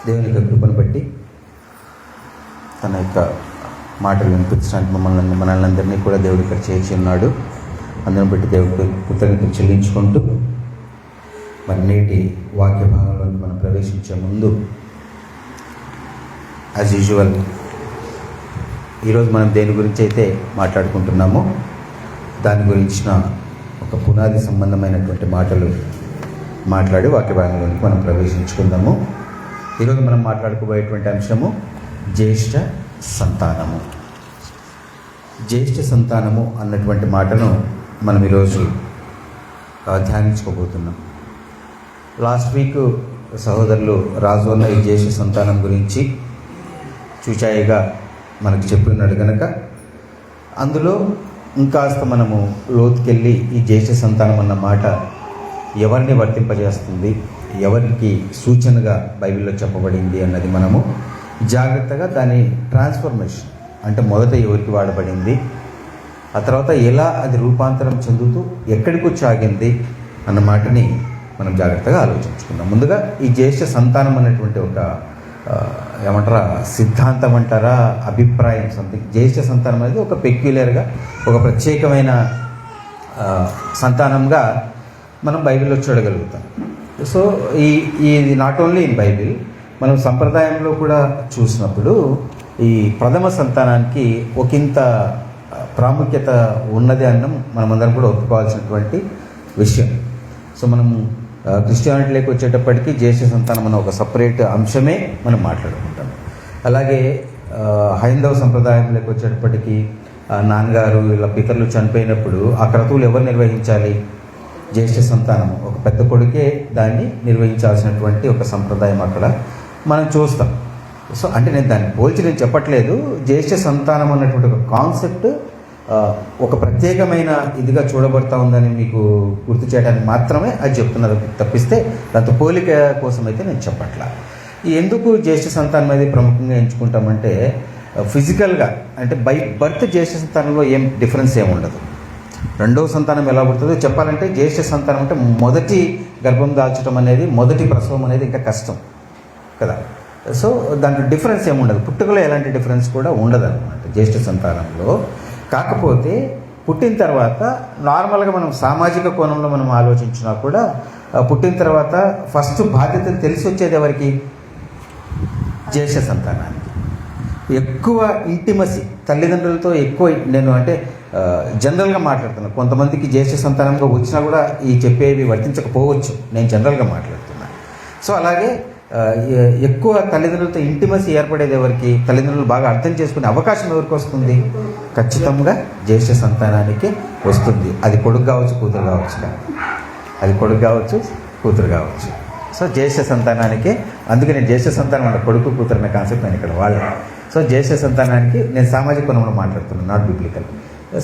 దేవుని యొక్క కృపను బట్టి తన యొక్క మాటలు వినిపించడానికి మనల్ని అందరినీ కూడా దేవుడు ఇక్కడ చేర్చి ఉన్నాడు. అందరిని బట్టి దేవుడికి కృతజ్ఞతలు చెల్లించుకుంటూ మరి నేటి వాక్య భాగంలోకి మనం ప్రవేశించే ముందు యాజ్ యూజువల్ ఈరోజు మనం దేని గురించి అయితే మాట్లాడుకుంటున్నామో దాని గురించిన ఒక పునాది సంబంధమైనటువంటి మాటలు మాట్లాడి వాక్య భాగంలోకి మనం ప్రవేశించుకుందాము. ఈరోజు మనం మాట్లాడుకోబోయేటువంటి అంశము జ్యేష్ఠ సంతానము. జ్యేష్ఠ సంతానము అన్నటువంటి మాటను మనం ఈరోజు ధ్యానించుకోబోతున్నాం. లాస్ట్ వీక్ సహోదరులు రాజు అన్న ఈ జ్యేష్ఠ సంతానం గురించి చూచాయిగా మనకు చెప్పి ఉన్నాడు కనుక అందులో ఇంకాస్త మనము లోతుకెళ్ళి ఈ జ్యేష్ఠ సంతానం అన్న మాట ఎవరిని వర్తింపజేస్తుంది, ఎవరికి సూచనగా బైబిల్లో చెప్పబడింది అన్నది మనము జాగ్రత్తగా దాని ట్రాన్స్ఫర్మేషన్ అంటే మొదట ఎవరికి వాడబడింది, ఆ తర్వాత ఎలా అది రూపాంతరం చెందుతూ ఎక్కడికి వచ్చి ఆగింది అన్న మాటని మనం జాగ్రత్తగా ఆలోచించుకుందాం. ముందుగా ఈ జ్యేష్ఠ సంతానం అనేటువంటి ఒక ఏమంటారా సిద్ధాంతం అంటారా అభిప్రాయం సంథింగ్. జ్యేష్ఠ సంతానం అనేది ఒక పెక్యులర్గా ఒక ప్రత్యేకమైన సంతానంగా మనం బైబిల్లో చూడగలుగుతాం. సో ఇది నాట్ ఓన్లీ ఇన్ బైబిల్, మనం సంప్రదాయంలో కూడా చూసినప్పుడు ఈ ప్రథమ సంతానానికి ఒకంత ప్రాముఖ్యత ఉన్నది అన్నం మనమందరం కూడా ఒప్పుకోవాల్సినటువంటి విషయం. సో మనం క్రిస్టియానిటీలోకి వచ్చేటప్పటికి జ్యేష్ఠ సంతానం అన్న ఒక సపరేట్ అంశమే మనం మాట్లాడుకుంటాం. అలాగే హైందవ సంప్రదాయంలోకి వచ్చేటప్పటికి నాన్నగారు ఇలా పితరులు చనిపోయినప్పుడు ఆ క్రతువులు ఎవరు నిర్వహించాలి? జ్యేష్ఠ సంతానం ఒక పెద్ద కొడుకే దాన్ని నిర్వహించాల్సినటువంటి ఒక సంప్రదాయం అక్కడ మనం చూస్తాం. సో అంటే నేను దాన్ని పోల్చి నేను చెప్పట్లేదు. జ్యేష్ఠ సంతానం అన్నటువంటి ఒక కాన్సెప్ట్ ఒక ప్రత్యేకమైన ఇదిగా చూడబడతా ఉందని మీకు గుర్తు చేయడానికి మాత్రమే అది చెప్తున్నది తప్పిస్తే దాంతో పోలిక కోసం అయితే నేను చెప్పట్లా. ఎందుకు జ్యేష్ఠ సంతానం అనేది ప్రముఖంగా ఎంచుకుంటామంటే ఫిజికల్గా అంటే బై బర్త్ జ్యేష్ఠ సంతానంలో ఏం డిఫరెన్స్ ఏమి ఉండదు. రెండవ సంతానం ఎలా పుడుతుందో చెప్పాలంటే జ్యేష్ఠ సంతానం అంటే మొదటి గర్భం దాల్చడం అనేది మొదటి ప్రసవం అనేది ఇంకా కష్టం కదా. సో దాంట్లో డిఫరెన్స్ ఏమి ఉండదు, పుట్టుకలో ఎలాంటి డిఫరెన్స్ కూడా ఉండదు అనమాట జ్యేష్ఠ సంతానంలో. కాకపోతే పుట్టిన తర్వాత నార్మల్గా మనం సామాజిక కోణంలో మనం ఆలోచించినా కూడా పుట్టిన తర్వాత ఫస్ట్ బాధ్యత తెలిసి వచ్చేది ఎవరికి? జ్యేష్ఠ సంతానానికి. ఎక్కువ ఇంటిమసీ తల్లిదండ్రులతో ఎక్కువ నేను అంటే జనరల్గా మాట్లాడుతున్నాను. కొంతమందికి జ్యేష్ఠ సంతానంగా వచ్చినా కూడా ఈ చెప్పేవి వర్తించకపోవచ్చు, నేను జనరల్గా మాట్లాడుతున్నాను. సో అలాగే ఎక్కువ తల్లిదండ్రులతో ఇంటిమసీ ఏర్పడేది ఎవరికి? తల్లిదండ్రులు బాగా అర్థం చేసుకునే అవకాశం ఎవరికి వస్తుంది? ఖచ్చితంగా జ్యేష్ఠ సంతానానికి వస్తుంది. అది కొడుకు కావచ్చు, కూతురు కావచ్చు, అది కొడుకు కావచ్చు, కూతురు కావచ్చు. సో జ్యేష్ఠ సంతానానికి, అందుకే నేను జ్యేష్ఠ సంతానం అంటే కొడుకు కూతురు అనే కాన్సెప్ట్ నేను ఇక్కడ వాళ్ళని. సో జ్యేష్ఠ సంతానానికి నేను సామాజిక కోణంలో మాట్లాడుతున్నాను, నాట్ బిబ్లికల్.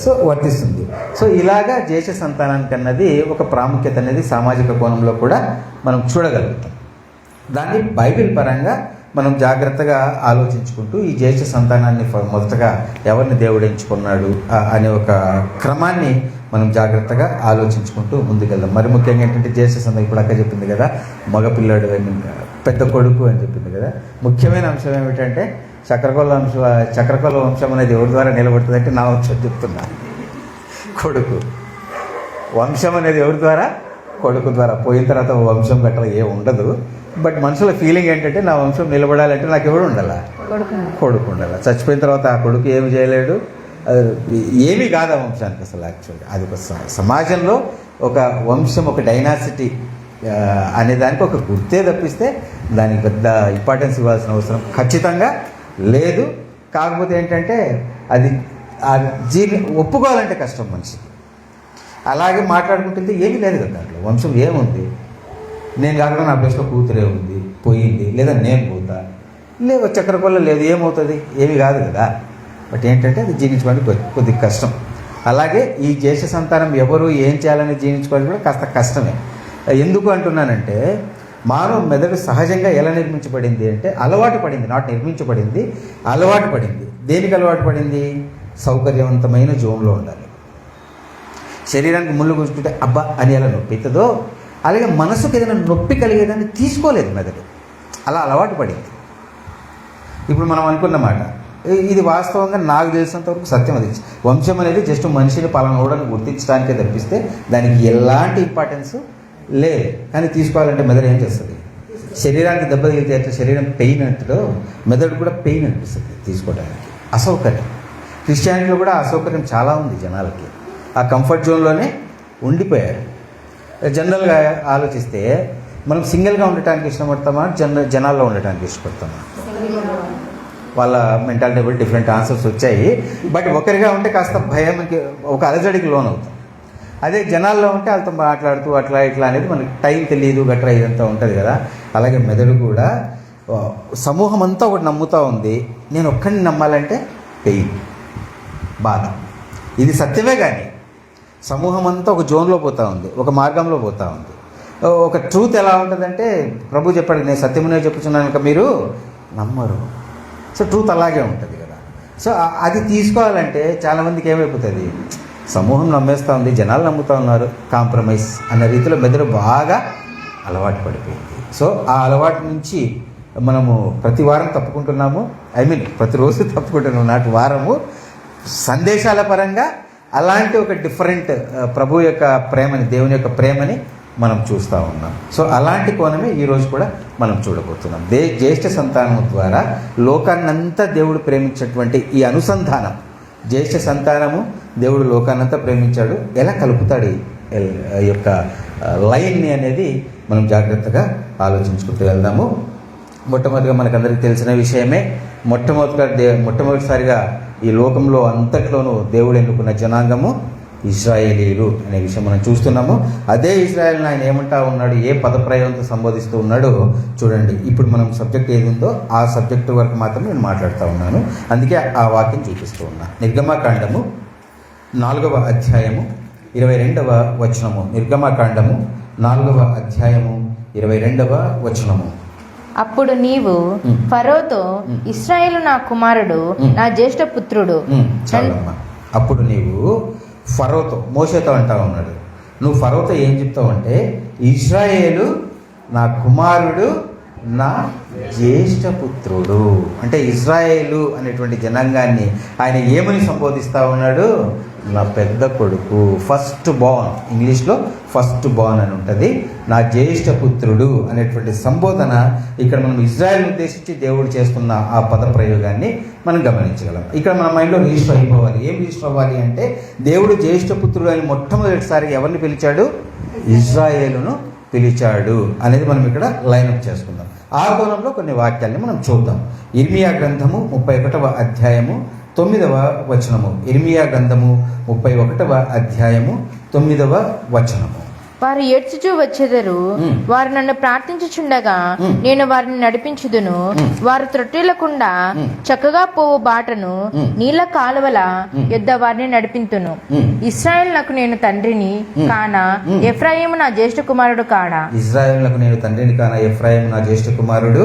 సో వర్తిస్తుంది. సో ఇలాగా జ్యేష్ఠ సంతానానికి అన్నది ఒక ప్రాముఖ్యత అనేది సామాజిక కోణంలో కూడా మనం చూడగలుగుతాం. దాన్ని బైబిల్ పరంగా మనం జాగ్రత్తగా ఆలోచించుకుంటూ ఈ జ్యేష్ఠ సంతానాన్ని మొదటగా ఎవరిని దేవుడు ఎంచుకున్నాడు అనే ఒక క్రమాన్ని మనం జాగ్రత్తగా ఆలోచించుకుంటూ ముందుకెళ్దాం. మరి ముఖ్యంగా ఏంటంటే జ్యేష్ఠ సంతానం ఇప్పుడు అక్క చెప్పింది కదా, మగపిల్లాడు పెద్ద కొడుకు అని చెప్పింది కదా. ముఖ్యమైన అంశం ఏమిటంటే చక్రకొల్ల వంశం అనేది ఎవరి ద్వారా నిలబడుతుందంటే నా వంశం చెప్తున్నా. కొడుకు వంశం అనేది ఎవరి ద్వారా? కొడుకు ద్వారా. పోయిన తర్వాత వంశం గట్రా ఏ ఉండదు. బట్ మనుషుల ఫీలింగ్ ఏంటంటే నా వంశం నిలబడాలంటే నాకు ఎవడు ఉండాలా? కొడుకు ఉండాలి. చచ్చిపోయిన తర్వాత ఆ కొడుకు ఏమి చేయలేడు, ఏమీ కాదు ఆ వంశానికి అసలు. యాక్చువల్గా అది ఒక సమాజంలో ఒక వంశం, ఒక డైనాసిటీ అనే దానికి ఒక గుర్తే తప్పిస్తే దానికి పెద్ద ఇంపార్టెన్స్ ఇవ్వాల్సిన అవసరం ఖచ్చితంగా లేదు. కాకపోతే ఏంటంటే అది ఒప్పుకోవాలంటే కష్టం మనిషికి. అలాగే మాట్లాడుకుంటుంది ఏమీ లేదు కదా దాంట్లో. వంశం ఏముంది? నేను కాకుండా నా ప్లేస్లో కూతురే ఉంది, పోయింది, లేదా నేను పోతా, లేదు చక్రకొల్ల లేదు, ఏమవుతుంది? ఏమీ కాదు కదా. బట్ ఏంటంటే అది జీవించుకోవడానికి కొద్దిగా కష్టం. అలాగే ఈ జ్యేష్ఠ సంతానం ఎవరు ఏం చేయాలని జీవించుకోవడం కూడా కాస్త కష్టమే. ఎందుకు అంటున్నానంటే మానవ మెదడు సహజంగా ఎలా నిర్మించబడింది అంటే అలవాటు పడింది, నాట్ నిర్మించబడింది, అలవాటు పడింది. దేనికి అలవాటు పడింది? సౌకర్యవంతమైన జోన్లో ఉండాలి. శరీరానికి ముళ్ళు గుంజుకుంటే అబ్బా అని ఎలా నొప్పి అవుతుందో అలాగే మనసుకు ఏదైనా నొప్పి కలిగేదాన్ని తీసుకోలేదు మెదడు, అలా అలవాటు పడింది. ఇప్పుడు మనం అనుకున్నమాట ఇది వాస్తవంగా నాకు తెలిసినంత వరకు సత్యం అది. వంశం అనేది జస్ట్ మనిషిని పలానోడని గుర్తించడానికే తప్పిస్తే దానికి ఎలాంటి ఇంపార్టెన్స్ లేదు. కానీ తీసుకోవాలంటే మెదడు ఏం చేస్తుంది? శరీరానికి దెబ్బ తగిలితే అట్లా శరీరం పెయిన్ అంటాడో మెదడు కూడా పెయిన్ అనిపిస్తుంది తీసుకోవడానికి, అసౌకర్యం. క్రిస్టియానిటీలో కూడా అసౌకర్యం చాలా ఉంది జనాలకి. ఆ కంఫర్ట్ జోన్లోనే ఉండిపోయారు. జనరల్గా ఆలోచిస్తే మనం సింగిల్గా ఉండటానికి ఇష్టపడతామా, జనాల్లో ఉండటానికి ఇష్టపడతామా? వాళ్ళ మెంటాలిటీ బట్టి డిఫరెంట్ ఆన్సర్స్ వచ్చాయి. బట్ ఒకరిగా ఉంటే కాస్త భయంకి, ఒక అలజడికి లోన్ అవుతాం. అదే జనాల్లో ఉంటే వాళ్ళతో మాట్లాడుతూ అట్లా ఇట్లా అనేది మనకి టైం తెలియదు గట్రా ఇదంతా ఉంటుంది కదా. అలాగే మెదడు కూడా సమూహం అంతా ఒకటి నమ్ముతూ ఉంది, నేను ఒక్కడిని నమ్మాలంటే పెయిన్, బాధ. ఇది సత్యమే, కానీ సమూహం అంతా ఒక జోన్లో పోతూ ఉంది, ఒక మార్గంలో పోతూ ఉంది. ఒక ట్రూత్ ఎలా ఉంటుందంటే ప్రభు చెప్పాడు, నేను సత్యమునే చెప్పుచున్నాను కనుక మీరు నమ్మరు. సో ట్రూత్ అలాగే ఉంటుంది కదా. సో అది తీసుకోవాలంటే చాలామందికి ఏమైపోతుంది, సమూహం నమ్మేస్తూ ఉంది, జనాలు నమ్ముతూ ఉన్నారు, కాంప్రమైజ్ అన్న రీతిలో మెదడు బాగా అలవాటు పడిపోయింది. సో ఆ అలవాటు నుంచి మనము ప్రతి వారం తప్పుకుంటున్నాము, ప్రతిరోజు తప్పుకుంటున్నాము. నాటి వారము సందేశాల పరంగా అలాంటి ఒక డిఫరెంట్ ప్రభు యొక్క ప్రేమని, దేవుని యొక్క ప్రేమని మనం చూస్తూ ఉన్నాం. సో అలాంటి కోణమే ఈరోజు కూడా మనం చూడబోతున్నాం. జ్యేష్ఠ సంతానం ద్వారా లోకాన్నంతా దేవుడు ప్రేమించేటువంటి ఈ అనుసంధానం, జ్యేష్ఠ సంతానము దేవుడు లోకాన్నంతా ప్రేమించాడు, ఎలా కలుపుతాడు ఈ యొక్క లైన్ని అనేది మనం జాగ్రత్తగా ఆలోచించుకుంటూ వెళ్దాము. మొట్టమొదటిగా మనకందరికీ తెలిసిన విషయమే, మొట్టమొదటిసారిగా ఈ లోకంలో అంతట్లోనూ దేవుడు ఎన్నుకున్న జనాంగము ఇశ్రాయేలీలు అనే విషయం మనం చూస్తున్నాము. అదే ఇశ్రాయేల్ని ఆయన ఏమంటా ఉన్నాడు, ఏ పదప్రయోగంతో సంబోధిస్తూ ఉన్నాడో చూడండి. ఇప్పుడు మనం సబ్జెక్ట్ ఏది ఉందో ఆ సబ్జెక్టు వరకు మాత్రం నేను మాట్లాడుతూ ఉన్నాను, అందుకే ఆ వాక్యం చూపిస్తూ ఉన్నాను. నిర్గమకాండము 4వ అధ్యాయము 22వ వచనము. నిర్గమకాండము 4వ అధ్యాయము 22వ వచనము. అప్పుడు నీవు ఫరోతో, ఇశ్రాయేలు నా కుమారుడు, నా జ్యేష్ఠ పుత్రుడు. అప్పుడు నీవు ఫరోతో, మోషేతో అంటా ఉన్నాడు. నువ్వు ఫరోతో ఏం చెప్తావు అంటే, ఇశ్రాయేలు నా కుమారుడు, నా జ్యేష్ఠ పుత్రుడు. అంటే ఇశ్రాయేలు అనేటువంటి జనాంగాన్ని ఆయన ఏమని సంబోధిస్తూ ఉన్నాడు? నా పెద్ద కొడుకు, ఫస్ట్ బార్న్. ఇంగ్లీష్లో ఫస్ట్ బార్న్ అని ఉంటుంది. నా జ్యేష్ఠ పుత్రుడు అనేటువంటి సంబోధన ఇక్కడ మనం ఇజ్రాయెల్ ఉద్దేశించి దేవుడు చేస్తున్న ఆ పద ప్రయోగాన్ని మనం గమనించగలం. ఇక్కడ మన మైండ్లో రిజిస్టర్ అయిపోవాలి. ఏం రిజిస్టర్ అవ్వాలి అంటే, దేవుడు జ్యేష్ఠ పుత్రుడు అని మొట్టమొదటిసారి ఎవరిని పిలిచాడు? ఇజ్రాయేలును పిలిచాడు అనేది మనం ఇక్కడ లైన్అప్ చేసుకుందాం. ఆ కోణంలో కొన్ని వాక్యాల్ని మనం చూద్దాం. ఇర్మియా గ్రంథము 31వ అధ్యాయము 9వ వచనము. ఇర్మియా గ్రంథము 31వ అధ్యాయము 9వ వచనము. వారు ఏడ్చుచూ వచ్చెదరు, వారు నన్ను ప్రార్థించుచుండగా నేను వారిని నడిపించుదును. వారు త్రొట్టిల్లకుండా చక్కగా పోవు బాటను, నీళ్ల కాలువల యొద్ద వారిని నడిపింతును. ఇశ్రాయేలునకు నేను తండ్రిని కానా, ఎఫ్రాయిము నా జ్యేష్ఠ కుమారుడు కాడా. ఇశ్రాయేలునకు నేను తండ్రిని కానా, ఎఫ్రాయిము నా జ్యేష్ఠ కుమారుడు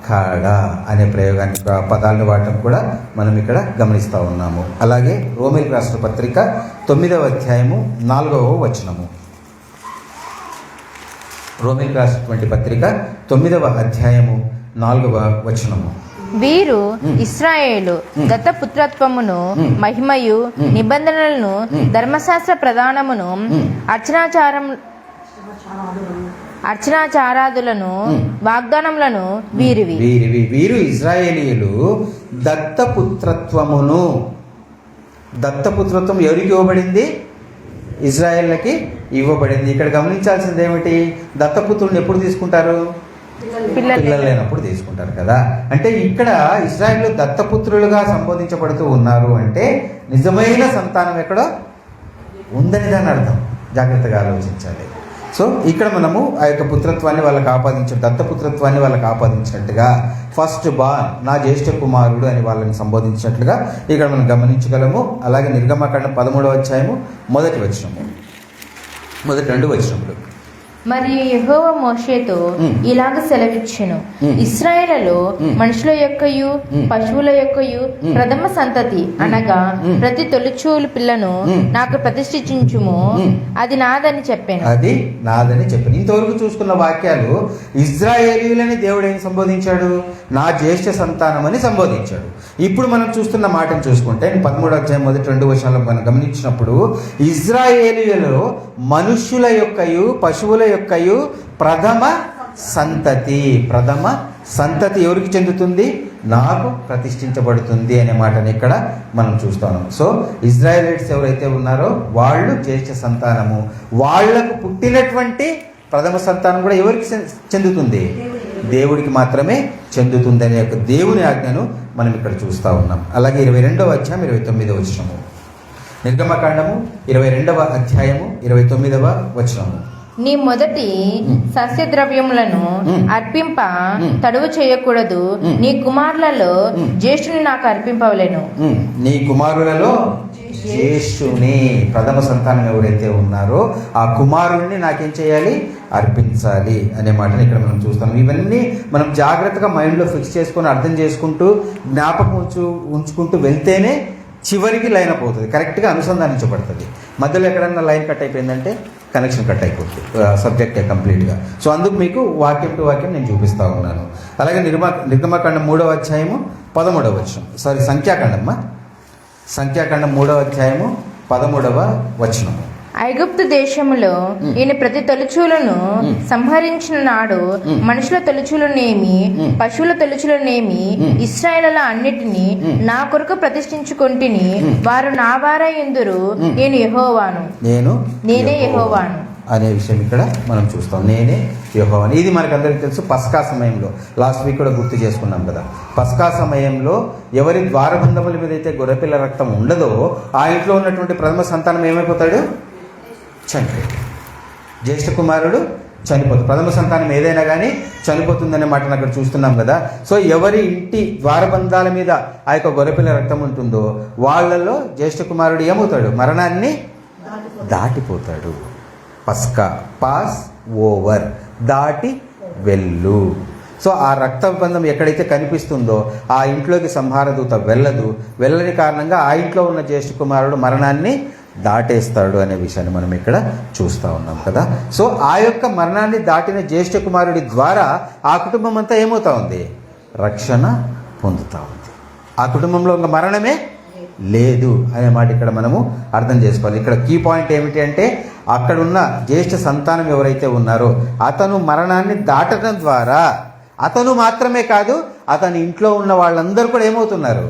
కాడా అనే ప్రయోగాన్ని, పదాలను వాడటం కూడా మనం ఇక్కడ గమనిస్తూ ఉన్నాము. అలాగే రోమీయులకు రాసిన పత్రిక 9వ అధ్యాయము 4వ వచనము. రోమీయులకు రాసినటువంటి పత్రిక 9వ అధ్యాయము 4వ వచనము. వీరు ఇశ్రాయేలు దత్తపుత్రత్వమును, మహిమయు, నిబంధనలను, ధర్మశాస్త్ర ప్రధానమును, అర్చనాచారాదులను, వాగ్దానములను వీరివి. వీరు ఇశ్రాయేలీయులు దత్తపుత్రత్వమును. దత్తపుత్రత్వం ఎవరికి ఇవ్వబడింది? ఇజ్రాయేళ్ళకి ఇవ్వబడింది. ఇక్కడ గమనించాల్సింది ఏమిటి? దత్తపుత్రులను ఎప్పుడు తీసుకుంటారు? పిల్లలు లేనప్పుడు తీసుకుంటారు కదా. అంటే ఇక్కడ ఇజ్రాయేలు దత్తపుత్రులుగా సంబోధించబడుతూ ఉన్నారు అంటే నిజమైన సంతానం ఎక్కడో ఉందని దాని అర్థం. జాగ్రత్తగా ఆలోచించాలి. సో ఇక్కడ మనము ఆ యొక్క పుత్రత్వాన్ని వాళ్ళకి దత్తపుత్రత్వాన్ని వాళ్ళకి ఆపాదించినట్టుగా, ఫస్ట్ బార్న్ నా జ్యేష్ఠ కుమారుడు అని వాళ్ళని సంబోధించినట్లుగా ఇక్కడ మనం గమనించగలము. అలాగే నిర్గమకాండం 13వ అధ్యాయము 1వ వచనము, మొదటి 2 వచనములు. మరియు యెహోవా మోషేతో ఇలాగ సెలవిచ్చెను, ఇశ్రాయేలులో మనుషుల యొక్కయు పశువుల యొక్కయు ప్రథమ సంతతి అనగా ప్రతి తొలిచూలు పిల్లను నాకు ప్రతిష్ఠించుము, అది నాదని చెప్పాను. అది నాదని చెప్పాను. ఇంతవరకు చూసుకున్న వాక్యాలు ఇశ్రాయేలీయులని దేవుడు ఏం సంబోధించాడు? నా జ్యేష్ఠ సంతానం అని సంబోధించాడు. ఇప్పుడు మనం చూస్తున్న మాటను చూసుకుంటే 13వ అధ్యాయం మొదటి 2 వచనాలను మనం గమనించినప్పుడు ఇశ్రాయేలీయులలో మనుష్యుల యొక్కయు పశువుల యొక్కయు ప్రథమ సంతతి ఎవరికి చెందుతుంది? నాకు ప్రతిష్ఠించబడుతుంది అనే మాటని ఇక్కడ మనం చూస్తాము. సో ఇజ్రాయేలీట్స్ ఎవరైతే ఉన్నారో వాళ్ళు జ్యేష్ఠ సంతానము. వాళ్లకు పుట్టినటువంటి ప్రథమ సంతానం కూడా ఎవరికి చెందుతుంది? దేవుడికి మాత్రమే చెందుతుంది అనే యొక్క దేవుని ఆజ్ఞను మనం ఇక్కడ చూస్తూ ఉన్నాం. అలాగే 22వ అధ్యాయం 29వ వచనము, నిర్గమకాండము 22వ అధ్యాయము 29వ వచనము. నీ మొదటి సస్య ద్రవ్యములను అర్పింప తడువు చేయకూడదు, నీ కుమారులలో జ్యేష్ఠుని నాకు అర్పింపవలెను. నీ కుమారులలో జ్యేష్ఠుని ప్రథమ సంతానం ఎవరైతే ఉన్నారో ఆ కుమారుణ్ణి నాకేం చేయాలి? అర్పించాలి అనే మాటని ఇక్కడ మనం చూస్తాం. ఇవన్నీ మనం జాగ్రత్తగా మైండ్లో ఫిక్స్ చేసుకొని అర్థం చేసుకుంటూ జ్ఞాపకం ఉంచుకుంటూ వెళ్తేనే చివరికి లైన్ అప్ అవుతుంది, కరెక్ట్గా అనుసంధానించబడుతుంది. మధ్యలో ఎక్కడన్నా లైన్ కట్ అయిపోయిందంటే కనెక్షన్ కట్ అయిపోతుంది, సబ్జెక్టే కంప్లీట్గా. సో అందుకు మీకు వాక్యం టు వాక్యం నేను చూపిస్తూ ఉన్నాను. అలాగే నిర్గమకాండం 3వ అధ్యాయము 13వ వచనం, సంఖ్యాకాండం 3వ అధ్యాయము 13వ వచనము. ఐగుప్తు దేశములో నేను ప్రతి తొలిచూలను సంహరించిన నాడు మనుషుల తొలిచూలనేమి పశువుల తొలిచూలనేమి ఇశ్రాయేలుల అన్నిటినీ నా కొరకు ప్రతిష్ఠించుకొంటిని, వారు నా వారై యుందురు, నేను యెహోవాను, నేనే యెహోవాను అనే విషయం ఇక్కడ మనం చూస్తాం. నేనే యెహోవాను. ఇది మనకందరికీ తెలుసు. పస్కా సమయంలో లాస్ట్ వీక్ కూడా గుర్తు చేసుకున్నాం కదా. పస్కా సమయంలో ఎవరి ద్వారబంధముల మీద అయితే గొర్రెపిల్ల రక్తం ఉండదో ఆ ఇంట్లో ఉన్నటువంటి ప్రథమ సంతానం ఏమైపోతాడు? చనిపోతాడు. జ్యేష్ఠ కుమారుడు చనిపోతుంది. ప్రథమ సంతానం ఏదైనా కానీ చనిపోతుందనే మాటను అక్కడ చూస్తున్నాం కదా. సో ఎవరి ఇంటి ద్వారబంధాల మీద ఆ యొక్క గొర్రెపిల్ల రక్తం ఉంటుందో వాళ్ళల్లో జ్యేష్ఠ కుమారుడు ఏమవుతాడు? మరణాన్ని దాటిపోతాడు. పస్కా, పాస్ ఓవర్, దాటి వెళ్ళు. సో ఆ రక్తబంధం ఎక్కడైతే కనిపిస్తుందో ఆ ఇంట్లోకి సంహారదూత వెళ్ళని కారణంగా ఆ ఇంట్లో ఉన్న జ్యేష్ఠ కుమారుడు మరణాన్ని దాటేస్తాడు అనే విషయాన్ని మనం ఇక్కడ చూస్తూ ఉన్నాం కదా. సో ఆ యొక్క మరణాన్ని దాటిన జ్యేష్ఠ కుమారుడి ద్వారా ఆ కుటుంబం అంతా ఏమవుతా ఉంది? రక్షణ పొందుతూ ఉంది. ఆ కుటుంబంలో ఇంకా మరణమే లేదు అనే మాట ఇక్కడ మనము అర్థం చేసుకోవాలి. ఇక్కడ కీ పాయింట్ ఏమిటి అంటే అక్కడున్న జ్యేష్ఠ సంతానం ఎవరైతే ఉన్నారో అతను మరణాన్ని దాటడం ద్వారా అతను మాత్రమే కాదు అతని ఇంట్లో ఉన్న వాళ్ళందరూ కూడా ఏమవుతున్నారు?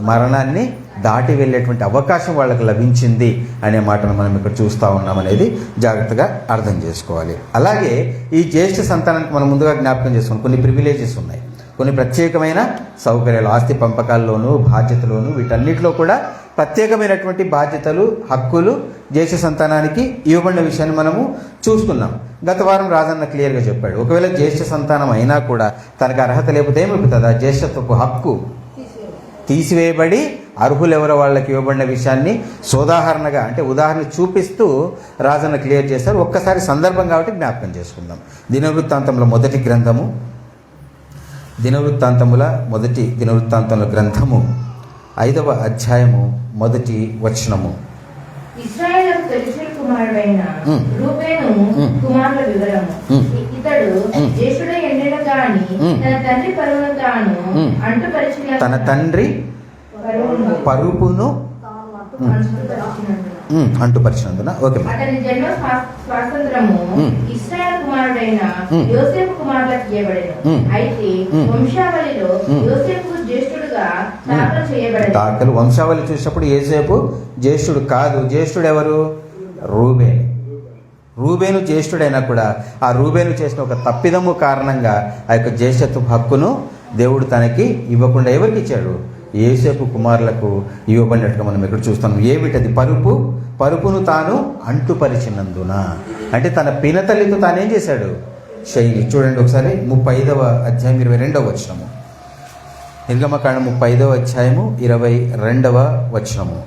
మరణాన్ని దాటి వెళ్ళేటువంటి అవకాశం వాళ్ళకి లభించింది అనే మాటను మనం ఇక్కడ చూస్తూ ఉన్నాం అనేది జాగ్రత్తగా అర్థం చేసుకోవాలి. అలాగే ఈ జ్యేష్ఠ సంతానానికి మనం ముందుగా జ్ఞాపకం చేసుకోవాలి, కొన్ని ప్రివిలేజెస్ ఉన్నాయి, కొన్ని ప్రత్యేకమైన సౌకర్యాలు, ఆస్తి పంపకాల్లోనూ బాధ్యతలోనూ వీటన్నిటిలో కూడా ప్రత్యేకమైనటువంటి బాధ్యతలు హక్కులు జ్యేష్ఠ సంతానానికి ఇవ్వబడిన విషయాన్ని మనము చూసుకున్నాం. గత వారం రాజన్న క్లియర్గా చెప్పాడు, ఒకవేళ జ్యేష్ఠ సంతానం అయినా కూడా తనకు అర్హత లేకపోతే ఏమైపోతుంది? ఆ జ్యేష్ఠత్వపు హక్కు తీసివేయబడి అర్హులు ఎవరో వాళ్ళకి ఇవ్వబడిన విషయాన్ని సోదాహరణగా అంటే ఉదాహరణ చూపిస్తూ రాజన్న క్లియర్ చేశారు. ఒక్కసారి సందర్భం కాబట్టి జ్ఞాపకం చేసుకుందాం. దినవృత్తాంతంలో మొదటి గ్రంథము దినవృత్తాంతంలో గ్రంథము 5వ అధ్యాయము 1వ వచనము. ఇశ్రాయేలు తొలిచూలు కుమారుడైన రూబేను కుమారుల వివరము. ఇతడు జ్యేష్ఠుడై ఎండిన గాని తన తండ్రి పరువును తాను అంటుపరిచిన తన తండ్రి పరుపును అంటుపరిచినందున అతని జన్మ స్వాతంత్రము ఇశ్రాయేలు కుమారుడైన యోసేపు కుమారులకు ఇవ్వబడెను. అయితే వంశావళిలో యోసేపు జ్యేష్ఠుడుగా దాఖలు చేయబడెను. వంశావళి చూసినప్పుడు యోసేపు జ్యేష్ఠుడు కాదు. జ్యేష్ఠుడు ఎవరు? రూబేను జ్యేష్ఠుడైనా కూడా ఆ రూబేను చేసిన ఒక తప్పిదము కారణంగా ఆ యొక్క జ్యేష్ఠత్వ హక్కును దేవుడు తనకి ఇవ్వకుండా ఎవరికి ఇచ్చాడు? యోసేపు కుమారులకు ఇవ్వబడినట్టుగా మనం ఇక్కడ చూస్తాం. ఏమిటది? పరుపును తాను అంటుపరిచినందున, అంటే తన పినతల్లితో తానేం చేశాడు? శైలి. చూడండి ఒకసారి 35వ అధ్యాయం 22వ వచనము. నిర్గమకాండం 35వ అధ్యాయము 22వ వచనము.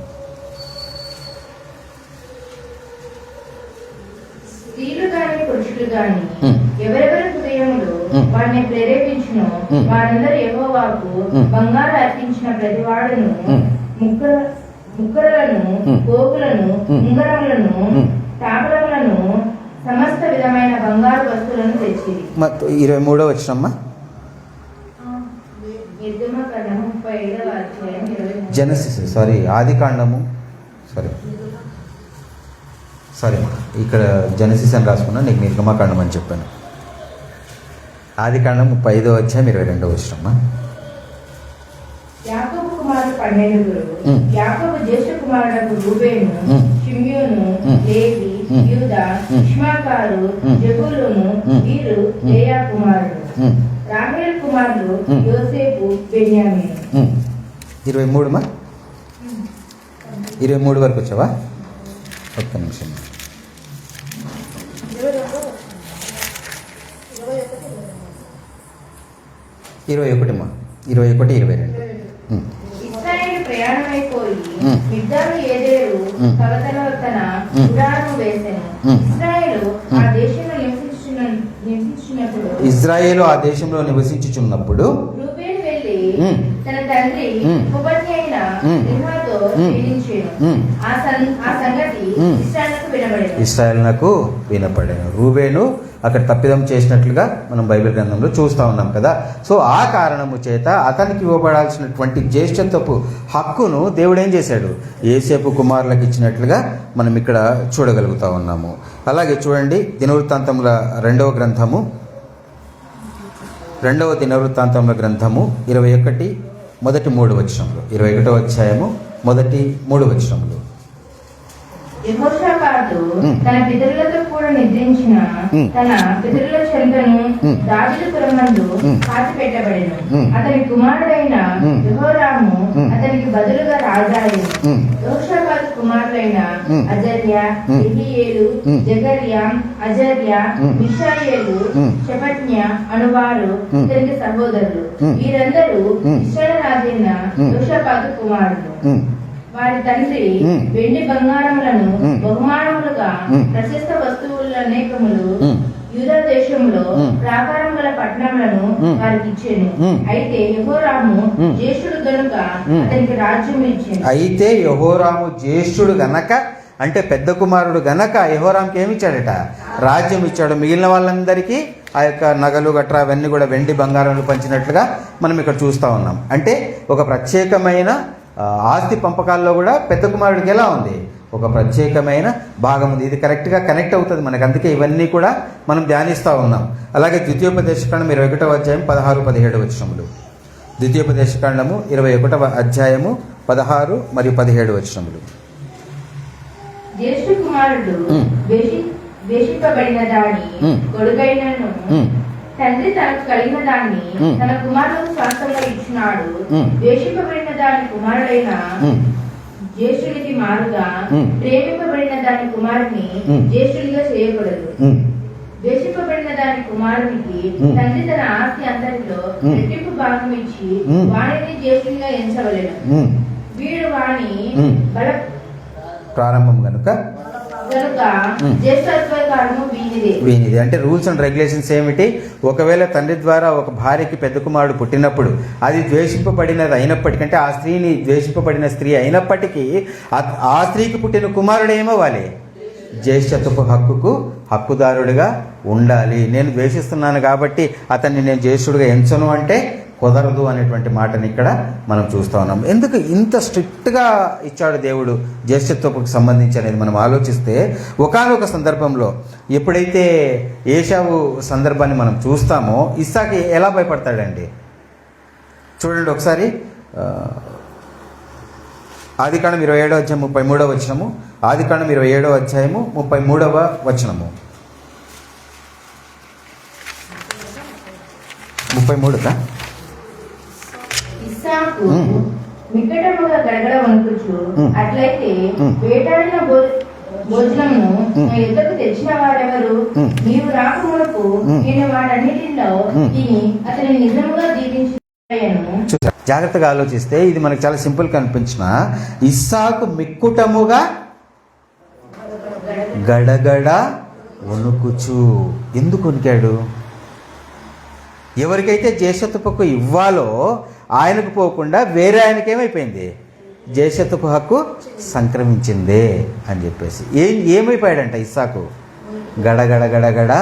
స్త్రీలు గాని పురుషులు చేయుటకు గాని ఉమ్. ఎవరెవరి హృదయములు ఉమ్. వారిని ప్రేరేపించును ఉమ్. వారందరూ యెహోవాకు బంగారు అర్పించిన ప్రతివాడును ఉమ్. ముక్కలను ఉమ్. పోగులను ఉమ్. ఉంగరములను ఉమ్. తాపరములను సమస్త విధమైన బంగారు వస్తువులను తెచ్చిరి. 23వ వచనమ్మా. నిర్గమకాండము 35వ అధ్యాయం 23. జెనసిస్ ఆది కాండము ఇక్కడ జెనసిస్ అని రాసుకున్నా, నీకు నిర్గమకాండం అని చెప్పాను. ఆది కాండం 35వ అధ్యాయం 22వ వచనమ్మా. యాకోబు కుమారుడు 12. ఉమ్. యాకోబు జ్యేష్ఠ కుమారుడు రూబేను, ఉమ్. షిమ్యోను, ఉమ్. లేవి, ఉమ్. యూదా, ఉమ్. ఇష్మాకారు, ఉమ్. జెబూలూను ఉమ్. వీరు లేయా కుమారుడు. ఉమ్. రాహేలు కుమారులు ఉమ్. యోసేపు, బెన్యామీను. 23 23 వరకు వచ్చావా? ఒక్క నిమిషం. 21 22. ఇశ్రాయేలు ప్రయాణమైపోయి ఉమ్. మిగ్దాలు ఏదేరు ఉమ్. పర్వతన ఉమ్. గుడారము వేసెను. ఉమ్. ఇశ్రాయేలు ఆ దేశంలో నివసించినప్పుడు ఇజ్రాయేలు ఆ దేశంలో నివసించుచున్నప్పుడు రూబేను వెళ్ళి ఉమ్. తన తండ్రి ఉమ్. ఉపపత్ని అయిన ఉమ్. బిల్హాతో ఉమ్. చెల్లించెను. ఉమ్. ఆ సంగతి ఉమ్. ఇశ్రాయేలుకు వినబడెను. ఇశ్రాయేలునకు వినపడెను. రూబేను అక్కడ తప్పిదం చేసినట్లుగా మనం బైబిల్ గ్రంథంలో చూస్తూ ఉన్నాం కదా. సో ఆ కారణము చేత అతనికి ఇవ్వబడాల్సినటువంటి జ్యేష్ఠత్వపు హక్కును దేవుడు ఏం చేశాడు? యోసేపు కుమారులకు ఇచ్చినట్లుగా మనం ఇక్కడ చూడగలుగుతా ఉన్నాము. అలాగే చూడండి, దినవృత్తాంతముల 2వ గ్రంథము 21 మొదటి 3 వచనములు, 21వ అధ్యాయము మొదటి 3 వచనములు. యెహోషాపాతు ఉమ్. తన పితరులతో కూడా నిద్రించిన ఉమ్. తన పితరుల చెంతను ఉమ్. దావీదుపురమందు ఉమ్. పాతి పెట్టబడెను. ఉమ్. అతని కుమారుడైన ఉమ్. యెహోరాము ఉమ్. అతనికి బదులుగా రాజాయను. ఉమ్. యెహోషాపాతు కుమారులైన ఉమ్. అజర్య, ఉమ్. యెహీయేలు, ఉమ్. జకర్యా, అజర్య, ఉమ్. మిషాయేలు, ఉమ్. షెఫట్న్య అనువారు ఉమ్. ఇతనికి సహోదరులు. ఉమ్. వీరందరూ ఉమ్. ఇశ్రాయేలు రాజైన ఉమ్. యెహోషాపాతు కుమారులు. ఉమ్. వారి తండ్రి ఉమ్. వెండి బంగారములను ఉమ్. బహుమానములుగా ఉమ్. ప్రశస్త వస్తువులు అనేకములు ఉమ్. యూదా దేశంలో ఉమ్. ప్రాకారం గల పట్టణములను ఉమ్. వారికి ఇచ్చెను. ఉమ్. అయితే యెహోరాము ఉమ్. జ్యేష్ఠుడు గనుక ఉమ్. అతనికి రాజ్యం ఇచ్చెను. అయితే యెహోరాము జ్యేష్ఠుడు గనక, అంటే పెద్ద కుమారుడు గనక యెహోరాముకి ఏమి ఇచ్చాడట? రాజ్యం ఇచ్చాడు. మిగిలిన వాళ్ళందరికీ ఆ యొక్క నగలు గట్రా అవన్నీ కూడా వెండి బంగారాలు పంచినట్లుగా మనం ఇక్కడ చూస్తూ ఉన్నాం. అంటే ఒక ప్రత్యేకమైన ఆస్తి పంపకాల్లో కూడా పెద్ద కుమారుడికి ఎలా ఉంది? ఒక ప్రత్యేకమైన భాగం ఉంది. ఇది కరెక్ట్గా కనెక్ట్ అవుతుంది మనకు. అందుకే ఇవన్నీ కూడా మనం ధ్యానిస్తూ ఉన్నాం. అలాగే ద్వితీయోపదేశకాండం 21వ అధ్యాయం 16-17 వచనములు. ద్వితీయోపదేశకాండము 21వ అధ్యాయము 16 మరియు 17 వచనములు. జ్యేష్ఠ కుమారుడు ఉమ్. వేషింపబడిన దాని ఉమ్. కొడుకైనను ఉమ్. తండ్రి తనకు కలిగిన దాన్ని ఉమ్. తన కుమారులకు స్వాస్థంగా ఇచ్చినాడు. ఉమ్. వేషింపబడిన దాని కుమారుడైన ఉమ్. జ్యేష్ఠునికి మారుగా ఉమ్. ప్రేమింపబడిన దాని కుమారుని ఉమ్. జ్యేష్ఠునిగా చేయకూడదు. ఉమ్. ద్వేషింపబడిన దాని కుమారునికి ఉమ్. తండ్రి తన ఆస్తి అంతటిలో ఉమ్. రెట్టింపు భాగం ఇచ్చి ఉమ్. వాణిని జ్యేష్ఠునిగా ఎంచవలెను. ఉమ్. వీడు వాణి ఉమ్. బల ప్రారంభం కనుక కనుక ఉమ్. జ్యేష్ఠత్వకారము వీనిది. అంటే రూల్స్ అండ్ రెగ్యులేషన్స్ ఏమిటి? ఒకవేళ తండ్రి ద్వారా ఒక భార్యకి పెద్ద కుమారుడు పుట్టినప్పుడు అది ద్వేషింపబడినది అయినప్పటికంటే, ఆ స్త్రీని ద్వేషింపబడిన స్త్రీ అయినప్పటికీ ఆ స్త్రీకి పుట్టిన కుమారుడు ఏమవ్వాలి? జ్యేష్ఠత్వపు హక్కుదారుడిగా ఉండాలి. నేను ద్వేషిస్తున్నాను కాబట్టి అతన్ని నేను జ్యేష్ఠుడిగా ఎంచను అంటే కుదరదు అనేటువంటి మాటని ఇక్కడ మనం చూస్తూ ఉన్నాం. ఎందుకు ఇంత స్ట్రిక్ట్గా ఇచ్చాడు దేవుడు జ్యేష్ఠత్వకు సంబంధించి అనేది మనం ఆలోచిస్తే, ఒకానొక సందర్భంలో ఎప్పుడైతే ఏశావు సందర్భాన్ని మనం చూస్తామో, ఇస్సాకి ఎలా భయపడతాడండి చూడండి ఒకసారి. ఆదికాండం 27వ అధ్యాయం 33వ వచనము. ఆదికాండం 27వ అధ్యాయము 33వ వచనము. 33కా? ఇస్సాకు మిక్కటముగా గడగడ వణుకుచు, అట్లయితే ఉమ్. వేటాడిన భోజనమును నా యుద్ధకు తెచ్చిన వారెవరు? నీవు రాకమునకు నేను వాటన్నిటిలో తిని అతని నిజముగా దీవించాను. జాగ్రత్తగా ఆలోచిస్తే ఇది మనకు చాలా సింపుల్ కనిపించిన, ఇస్సాకు మిక్కుటముగా గడగడ వణుకుచు. ఎందుకు వణికాడు? ఎవరికైతే జ్యేష్ఠత్వపు హక్కు ఇవ్వాలో ఆయనకు పోకుండా వేరే ఆయనకేమైపోయింది? జ్యేష్ఠత్వపు హక్కు సంక్రమించిందే అని చెప్పేసి ఏమైపోయాడంట ఇస్సాకు? గడగడ గడగడ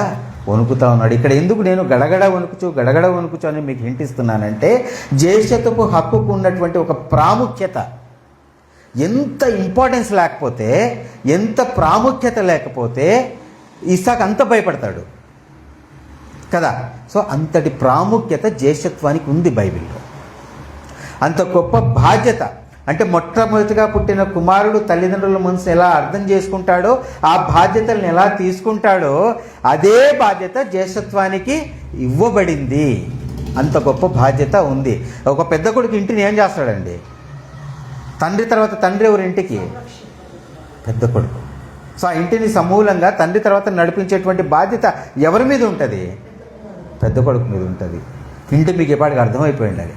వణుకుతా ఉన్నాడు. ఇక్కడ ఎందుకు నేను గడగడ వణుకుచు అని మీకు హింట్ ఇస్తున్నానంటే, జ్యేష్ఠత్వపు హక్కుకు ఉన్నటువంటి ఒక ప్రాముఖ్యత, ఎంత ఇంపార్టెన్స్ లేకపోతే, ఎంత ప్రాముఖ్యత లేకపోతే ఇస్సాకు అంత భయపడతాడు కదా. సో అంతటి ప్రాముఖ్యత జ్యేష్ఠత్వానికి ఉంది బైబిల్లో. అంత గొప్ప బాధ్యత. అంటే మొట్టమొదటిగా పుట్టిన కుమారుడు తల్లిదండ్రుల మనసును ఎలా అర్థం చేసుకుంటాడో, ఆ బాధ్యతలను ఎలా తీసుకుంటాడో, అదే బాధ్యత జ్యేష్ఠత్వానికి ఇవ్వబడింది. అంత గొప్ప బాధ్యత ఉంది. ఒక పెద్ద కొడుకు ఇంటిని ఏం చేస్తాడండి? తండ్రి తర్వాత తండ్రి ఎవరు ఇంటికి? పెద్ద కొడుకు. సో ఆ ఇంటిని సమూలంగా తండ్రి తర్వాత నడిపించేటువంటి బాధ్యత ఎవరి మీద ఉంటుంది? పెద్ద కొడుకు మీద ఉంటుంది. ఇంటి మీకు ఎప్పటికి అర్థమైపోయింది. అది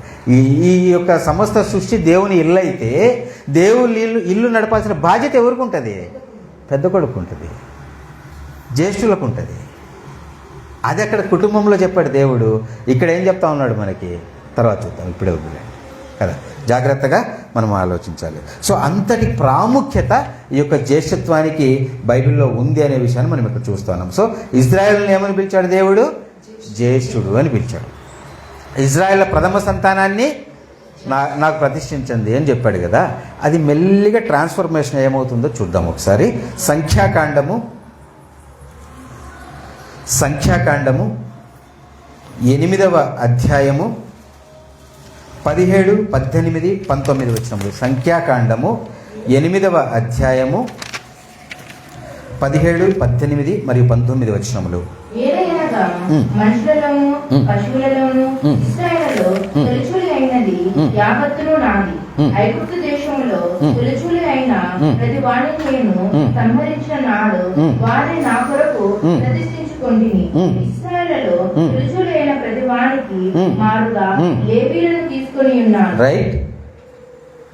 ఈ యొక్క సమస్త సృష్టి దేవుని ఇల్లు అయితే, దేవుని ఇల్లు నడపాల్సిన బాధ్యత ఎవరికి ఉంటుంది? పెద్ద కొడుకు ఉంటుంది, జ్యేష్ఠులకు ఉంటుంది. అది అక్కడ కుటుంబంలో చెప్పాడు దేవుడు. ఇక్కడ ఏం చెప్తా ఉన్నాడు మనకి? తర్వాత చూద్దాం, ఇప్పుడే వద్దులే కదా. జాగ్రత్తగా మనం ఆలోచించాలి. సో అంతటి ప్రాముఖ్యత ఈ యొక్క జ్యేష్ఠత్వానికి బైబిల్లో ఉంది అనే విషయాన్ని మనం ఇక్కడ చూస్తున్నాం. సో ఇజ్రాయేల్ని ఏమని పిలిచాడు దేవుడు? జ్యేష్ఠుడు అని పిలిచాడు. ఇజ్రాయేల్ ప్రథమ సంతానాన్ని నాకు ప్రతిష్ఠించింది అని చెప్పాడు కదా. అది మెల్లిగా ట్రాన్స్ఫర్మేషన్ ఏమవుతుందో చూద్దాం ఒకసారి. సంఖ్యాకాండము 8వ అధ్యాయము 17, 18, 19 వచనములు. సంఖ్యాకాండము 8వ అధ్యాయము 17, 18 మరియు 19 వచనములు. మనుషులలోను పశువులలోను ఇశ్రాయేలులో తొలిచూలి అయినది యావత్తును నాది. ఐగుప్తు దేశంలో తొలిచూలి అయిన ప్రతి వాణిని నేను సంహరించిన నాడు వారిని నా కొరకు ప్రతిష్ఠించుకొంటిని. ఇశ్రాయేలులో తొలిచూలి అయిన ప్రతి వానికి మారుగా లేవీయులను తీసుకొని ఉన్నాను. రైట్.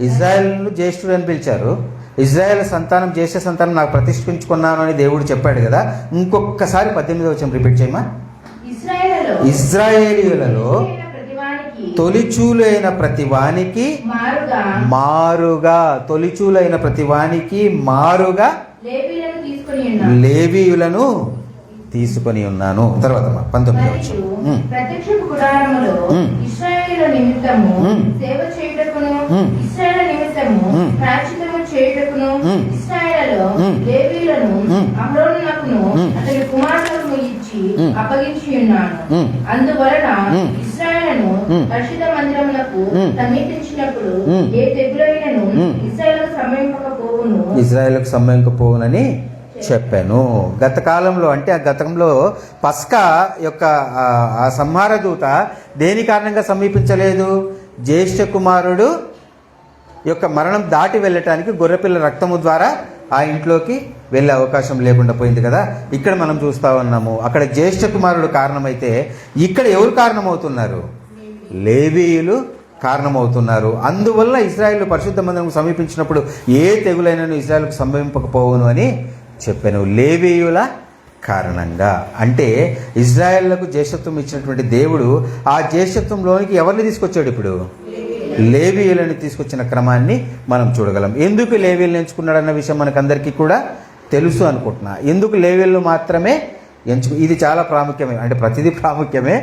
ఇజ్రాయేలును జ్యేష్ఠుడు అని పిలిచారు. ఇజ్రాయేల్ సంతానం, జ్యేష్ఠ సంతానం నాకు ప్రతిష్ఠించుకున్నాను అని దేవుడు చెప్పాడు కదా. ఇంకొకసారి 18వ వచనం రిపీట్ చేయమా. ఇజ్రాయేలీయులలో తొలిచూలైన ప్రతి వానికి మారుగా, తొలిచూలైన ప్రతి వానికి మారుగా లేవీయులను తీసుకొని ఉన్నాను. తర్వాత 19వ వచనం. ప్రత్యక్షపు గుడారములో ఇశ్రాయేలు నిమిత్తము సేవ చేయుటకును, ఇశ్రాయేలు నిమిత్తము ప్రాయశ్చిత్తము చేయుటకును ఇశ్రాయేలులో లేవీయులను అహరోనునకును అతని కుమారులకు ఇచ్చి అప్పగించి ఉన్నాను. అందువలన ఇశ్రాయేలును పరిశుద్ధ మందిరములకు సమీపించినప్పుడు ఏ తెగులైనను ఇశ్రాయేలుకు సంభవింపకపోవునని చెప్పాను. గత కాలంలో, అంటే ఆ గతంలో పస్కా యొక్క ఆ సంహార దూత దేని కారణంగా సమీపించలేదు? జ్యేష్ఠ కుమారుడు యొక్క మరణం దాటి వెళ్ళటానికి గొర్రెపిల్ల రక్తము ద్వారా ఆ ఇంట్లోకి వెళ్ళే అవకాశం లేకుండా పోయింది కదా. ఇక్కడ మనం చూస్తా ఉన్నాము, అక్కడ జ్యేష్ఠ కుమారుడు కారణమైతే ఇక్కడ ఎవరు కారణమవుతున్నారు? లేవీయులు కారణమవుతున్నారు. అందువల్ల ఇశ్రాయేలు పరిశుద్ధ మందిరం సమీపించినప్పుడు ఏ తెగులైనను ఇశ్రాయేలుకు సంభవింపకపోవును అని చెప్పాను. లేవీయుల కారణంగా. అంటే ఇజ్రాయేళ్లకు జ్యేష్ఠత్వం ఇచ్చినటువంటి దేవుడు ఆ జ్యేష్ఠత్వంలోనికి ఎవరిని తీసుకొచ్చాడు? ఇప్పుడు లేవీయులను తీసుకొచ్చిన క్రమాన్ని మనం చూడగలం. ఎందుకు లేవీయులను ఎంచుకున్నాడన్న విషయం మనకందరికీ కూడా తెలుసు అనుకుంటున్నా. ఎందుకు లేవీయులను మాత్రమే ఇది చాలా ప్రాముఖ్యమే, అంటే ప్రతిదీ ప్రాముఖ్యమే,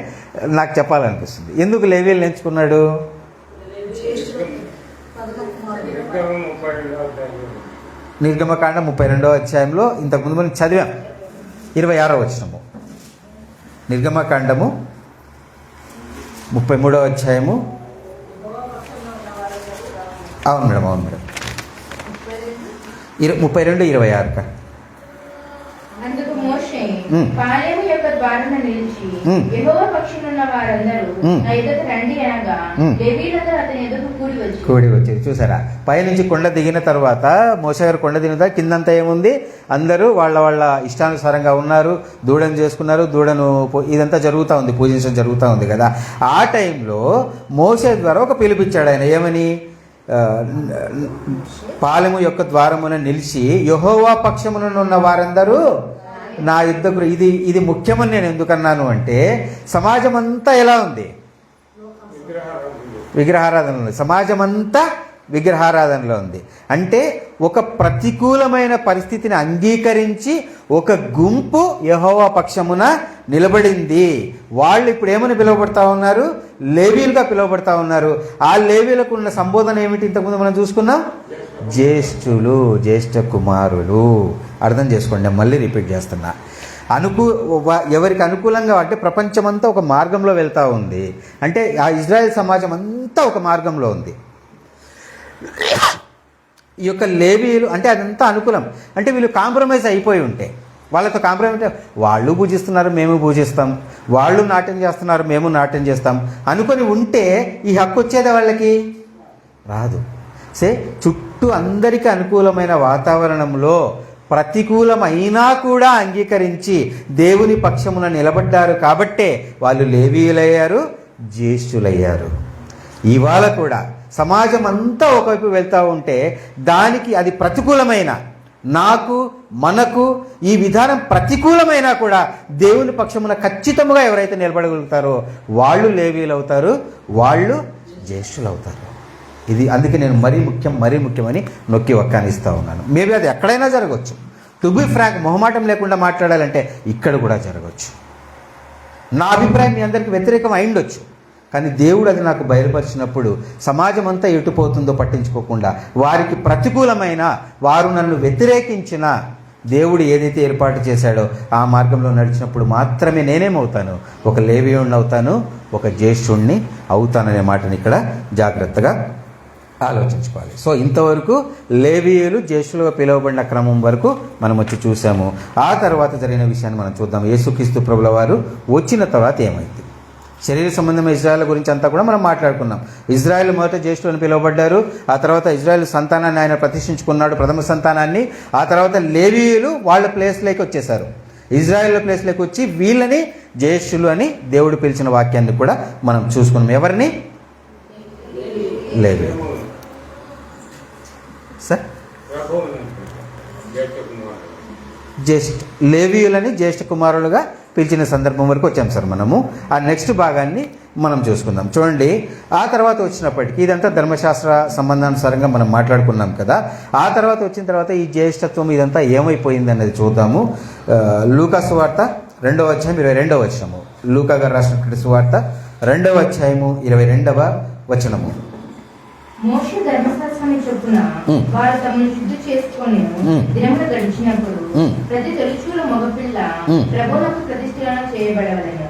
నాకు చెప్పాలనిపిస్తుంది. ఎందుకు లేవీయులను ఎంచుకున్నాడు? నిర్గమకాండం 32వ అధ్యాయంలో ఇంతకుముందు మనం చదివాం. 26వ వచనము. నిర్గమకాండము 33వ అధ్యాయము. అవును మేడం, 32:26. అందుకు మోషే పాలెము యొక్క ద్వారాన నిలిచి యెహోవా పక్షమున్న వారందరూ నా ఎదుట రండి అనగా లేవీయులందరూ అతని ఎదుట కూడి వచ్చారు. చూసారా, పైనుంచి కొండ దిగిన తర్వాత, మోషే గారు కొండ దిగిన తర్వాత కిందంతా ఏముంది? అందరూ వాళ్ళ వాళ్ళ ఇష్టానుసారంగా ఉన్నారు, దూడను చేసుకున్నారు, దూడను ఇదంతా జరుగుతూ ఉంది, పూజించడం జరుగుతూ ఉంది కదా. ఆ టైంలో మోషే ద్వారా ఒక పిలిపించాడు. ఆయన ఏమని? పాలెము యొక్క ద్వారమున నిలిచి యెహోవా పక్షమున ఉన్న వారందరూ నా యుద్ధకు ఇది ముఖ్యమని నేను ఎందుకన్నాను అంటే సమాజం అంతా ఎలా ఉంది? విగ్రహారాధనలో. సమాజం అంతా విగ్రహారాధనలో ఉంది. అంటే ఒక ప్రతికూలమైన పరిస్థితిని అంగీకరించి ఒక గుంపు యెహోవా పక్షమున నిలబడింది. వాళ్ళు ఇప్పుడు ఏమని పిలువబడతా ఉన్నారు? లేవీలుగా పిలువబడతా ఉన్నారు. ఆ లేవీలకు ఉన్న సంబోధన ఏమిటి? ఇంతకుముందు మనం చూసుకున్నాం, జ్యేష్ఠులు, జ్యేష్ఠ కుమారులు. అర్థం చేసుకోండి, నేను మళ్ళీ రిపీట్ చేస్తున్నా. ఎవరికి అనుకూలంగా అంటే ప్రపంచమంతా ఒక మార్గంలో వెళ్తూ ఉంది. అంటే ఆ ఇజ్రాయెల్ సమాజం అంతా ఒక మార్గంలో ఉంది. ఈ యొక్క లేవీలు అంటే అదంతా అనుకూలం. అంటే వీళ్ళు కాంప్రమైజ్ అయిపోయి ఉంటే, వాళ్ళతో కాంప్రమైజ్, వాళ్ళు పూజిస్తున్నారు మేము పూజిస్తాం, వాళ్ళు నాట్యం చేస్తున్నారు మేము నాట్యం చేస్తాం అనుకొని ఉంటే ఈ హక్కు వచ్చేది వాళ్ళకి రాదు. చుట్టూ అందరికీ అనుకూలమైన వాతావరణంలో ప్రతికూలమైనా కూడా అంగీకరించి దేవుని పక్షమున నిలబడ్డారు కాబట్టే వాళ్ళు లేవీయులయ్యారు, జ్యేష్ఠులయ్యారు. ఇవాళ కూడా సమాజం అంతా ఒకవైపు వెళ్తూ ఉంటే దానికి అది ప్రతికూలమైన, నాకు మనకు ఈ విధానం ప్రతికూలమైనా కూడా దేవుని పక్షమున ఖచ్చితంగా ఎవరైతే నిలబడగలుగుతారో వాళ్ళు లేవీయులు అవుతారు, వాళ్ళు జ్యేష్ఠులు అవుతారు. ఇది అందుకే నేను మరీ ముఖ్యమని నొక్కి వక్కానిస్తూ ఉన్నాను. మేబీ అది ఎక్కడైనా జరగవచ్చు. టు బి ఫ్రాంక్, మొహమాటం లేకుండా మాట్లాడాలంటే ఇక్కడ కూడా జరగవచ్చు. నా అభిప్రాయం మీ అందరికీ వ్యతిరేకం అయిండొచ్చు, కానీ దేవుడు అది నాకు బయలుపరిచినప్పుడు సమాజం అంతా ఎటుపోతుందో పట్టించుకోకుండా వారికి ప్రతికూలమైన, వారు నన్ను వ్యతిరేకించిన దేవుడు ఏదైతే ఏర్పాటు చేశాడో ఆ మార్గంలో నడిచినప్పుడు మాత్రమే నేనేమవుతాను? ఒక లేవీయుణ్ణి అవుతాను, ఒక జ్యేష్ఠుణ్ణి అవుతాననే మాటని ఇక్కడ జాగ్రత్తగా ఆలోచించుకోవాలి. సో ఇంతవరకు లేవీయులు జ్యేష్ఠులుగా పిలువబడిన క్రమం వరకు మనం వచ్చి చూసాము. ఆ తర్వాత జరిగిన విషయాన్ని మనం చూద్దాం. యేసుక్రీస్తు ప్రభుల వారు వచ్చిన తర్వాత ఏమైంది? శరీర సంబంధమైన ఇజ్రాయెల్ గురించి అంతా కూడా మనం మాట్లాడుకున్నాం. ఇజ్రాయెల్ మొదట జ్యేష్ఠులు అని పిలువబడ్డారు. ఆ తర్వాత ఇజ్రాయెల్ సంతానాన్ని ఆయన ప్రతిష్ఠించుకున్నాడు, ప్రథమ సంతానాన్ని. ఆ తర్వాత లేవీయులు వాళ్ళ ప్లేస్లోకి వచ్చేసారు. ఇజ్రాయెల్ ప్లేస్లోకి వచ్చి వీళ్ళని జ్యేష్ఠులు అని దేవుడు పిలిచిన వాక్యాన్ని కూడా మనం చూసుకున్నాం. ఎవరిని? లేవీయులు. సార్ లేవీయులని జ్యేష్ఠ కుమారులుగా పిలిచిన సందర్భం వరకు వచ్చాం సార్ మనము. ఆ నెక్స్ట్ భాగాన్ని మనం చూసుకుందాం. చూడండి, ఆ తర్వాత వచ్చినప్పటికీ ఇదంతా ధర్మశాస్త్ర సంబంధానుసారంగా మనం మాట్లాడుకున్నాం కదా. ఆ తర్వాత వచ్చిన తర్వాత ఈ జ్యేష్ఠత్వం ఇదంతా ఏమైపోయింది అన్నది చూద్దాము. లూకా సువార్త 2వ అధ్యాయం 22వ వచనము. లూకా గారు రాసినటువంటి సువార్త 2వ అధ్యాయము 22వ వచనము. మోషే ధర్మశాస్త్రాన్ని చొప్పున వారు తమను శుద్ధి చేసుకొని దినములు గడిచినప్పుడు ప్రతి తొలిచూల మగపిల్ల ప్రభువులకు ప్రతిష్ఠిరణ చేయబడవలెను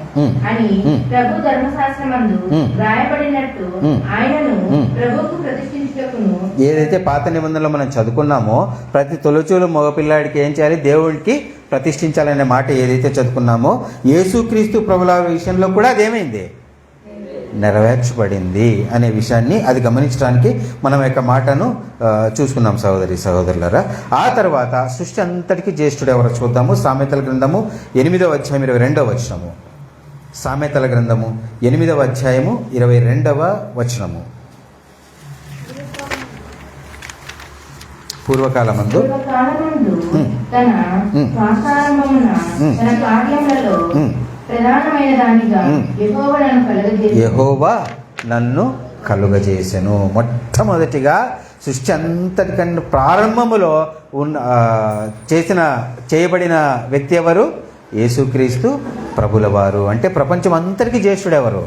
అని ప్రభు ధర్మశాస్త్రమందు రాయబడినట్టు ఆయనను ప్రభువుకు ప్రతిష్ఠించుటకును. ఏదైతే పాత నిబంధనలో మనం చదువుకున్నామో ప్రతి తొలిచూల మగపిల్లాడికి ఏం చేయాలి? దేవుడికి ప్రతిష్ఠించాలనే మాట ఏదైతే చదువుకున్నామో యేసుక్రీస్తు ప్రభుల విషయంలో కూడా అదేమైంది? నెరవేర్చబడింది అనే విషయాన్ని అది గమనించడానికి మనం యొక్క మాటను చూసుకున్నాం సహోదరులారా. ఆ తర్వాత సృష్టి అంతటికీ జ్యేష్ఠుడు ఎవరో చూద్దాము. సామెతల గ్రంథము 8వ అధ్యాయం 22వ వచనము. సామెతల గ్రంథము 8వ అధ్యాయము 22వ వచనము. పూర్వకాలమందు తన యెహోవా నన్ను కలుగజేసెను. మొట్టమొదటిగా సృష్టి అంతటికన్నా ప్రారంభములో చేయబడిన వ్యక్తి ఎవరు? యేసుక్రీస్తు ప్రభుల వారు. అంటే ప్రపంచం అంతటికీ జ్యేష్ఠుడు ఎవరు?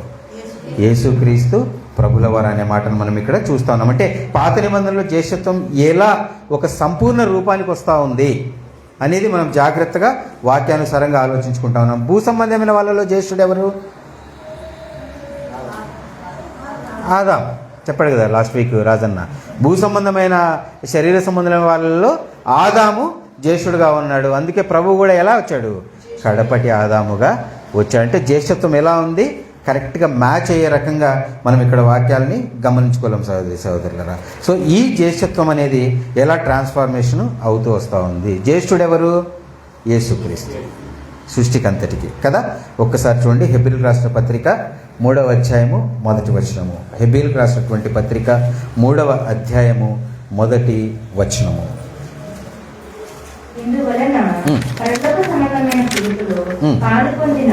యేసుక్రీస్తు ప్రభుల వారు అనే మాటను మనం ఇక్కడ చూస్తా ఉన్నాం. అంటే పాత నిబంధనలో జ్యేష్ఠత్వం ఎలా ఒక సంపూర్ణ రూపానికి వస్తూ ఉంది అనేది మనం జాగ్రత్తగా వాక్యానుసారంగా ఆలోచించుకుంటా ఉన్నాం. భూ సంబంధమైన వాళ్ళలో జ్యేష్ఠుడు ఎవరు? ఆదాం. చెప్పాడు కదా లాస్ట్ వీక్ రాజన్న. భూ సంబంధమైన శరీర సంబంధమైన వాళ్ళలో ఆదాము జ్యేష్ఠుడుగా ఉన్నాడు. అందుకే ప్రభువు కూడా ఎలా వచ్చాడు? కడపటి ఆదాముగా వచ్చాడు. అంటే జ్యేష్ఠత్వం ఎలా ఉంది? కరెక్ట్గా మ్యాచ్ అయ్యే రకంగా మనం ఇక్కడ వాక్యాలని గమనించుకోలేం సహోదరులరా. సో ఈ జ్యేష్ఠత్వం అనేది ఎలా ట్రాన్స్ఫార్మేషన్ అవుతూ వస్తూ ఉంది. జ్యేష్ఠుడు ఎవరు? యేసుక్రీస్తు. సృష్టికంతటికి కదా. ఒక్కసారి చూడండి, హెబ్రీయులకు రాసిన పత్రిక 3వ అధ్యాయము 1వ వచనము. హెబ్రీయులకు రాసినటువంటి పత్రిక 3వ అధ్యాయము 1వ వచనము. ఇందువలన పరలోక సంబంధమైన బలులలో పాలు పొందిన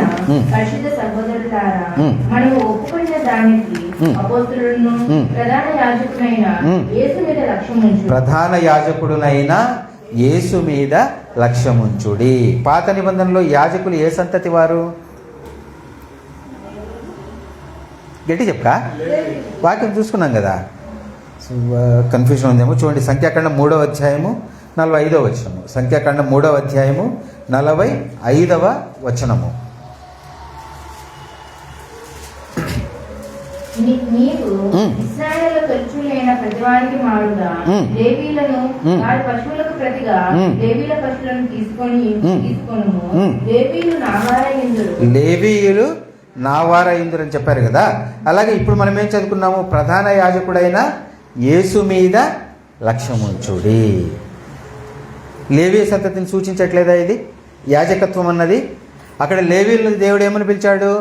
పరిశుద్ధ సహోదరులారా, మనము ఒప్పుకున్న దానికి అపోస్తలులను ప్రధాన యాజకుడైన యేసు మీద లక్ష్యముంచు. ప్రధాన యాజకుడునైన యేసు మీద లక్ష్యముంచుడి. పాత నిబంధనలో యాజకులు ఏ సంతతి వారు? గట్టి చెప్పా, వాక్యం చూసుకున్నాం కదా. కన్ఫ్యూజన్ ఉందేమో చూడండి. సంఖ్యాకాండం 3వ అధ్యాయము 45వ వచనము. సంఖ్యాకాండం 3వ అధ్యాయము 45వ వచనము. నీవు ఇశ్రాయేలు తొలిచూలైన ప్రతివానికి మారుగా లేవీలను వారి పశువులకు ప్రతిగా లేవీల పశువులను తీసుకొనుము. లేవీయులు నావారయిందురు. లేవీయులు నావారయిందురు అని చెప్పారు కదా. అలాగే ఇప్పుడు మనం ఏం చదువుకున్నాము? ప్రధాన యాజకుడైన యేసు మీద లక్ష్యముంచుడి. లేవీ సంతతిని సూచించట్లేదా ఇది? యాజకత్వం అన్నది అక్కడ లేవీలను దేవుడు ఏమని పిలిచాడు?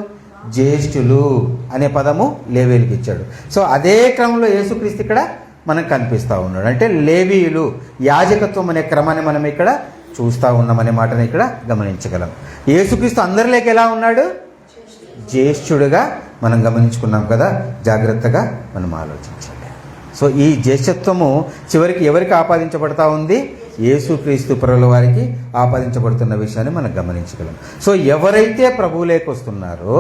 జ్యేష్ఠులు అనే పదము లేవీలకు ఇచ్చాడు. సో అదే క్రమంలో యేసుక్రీస్తు ఇక్కడ మనకు కనిపిస్తూ ఉన్నాడు. అంటే లేవీయులు యాజకత్వం అనే క్రమాన్ని మనం ఇక్కడ చూస్తూ ఉన్నామనే మాటని ఇక్కడ గమనించగలం. యేసుక్రీస్తు అందరిలోకి ఎలా ఉన్నాడు? జ్యేష్ఠుడుగా మనం గమనించుకున్నాం కదా. జాగ్రత్తగా మనం ఆలోచించాలి. సో ఈ జ్యేష్ఠత్వము చివరికి ఎవరికి ఆపాదించబడతా ఉంది? యేసుక్రీస్తు ప్రభుల వారికి ఆపాదించబడుతున్న విషయాన్ని మనం గమనించగలం. సో ఎవరైతే ప్రభువులోకి వస్తున్నారో,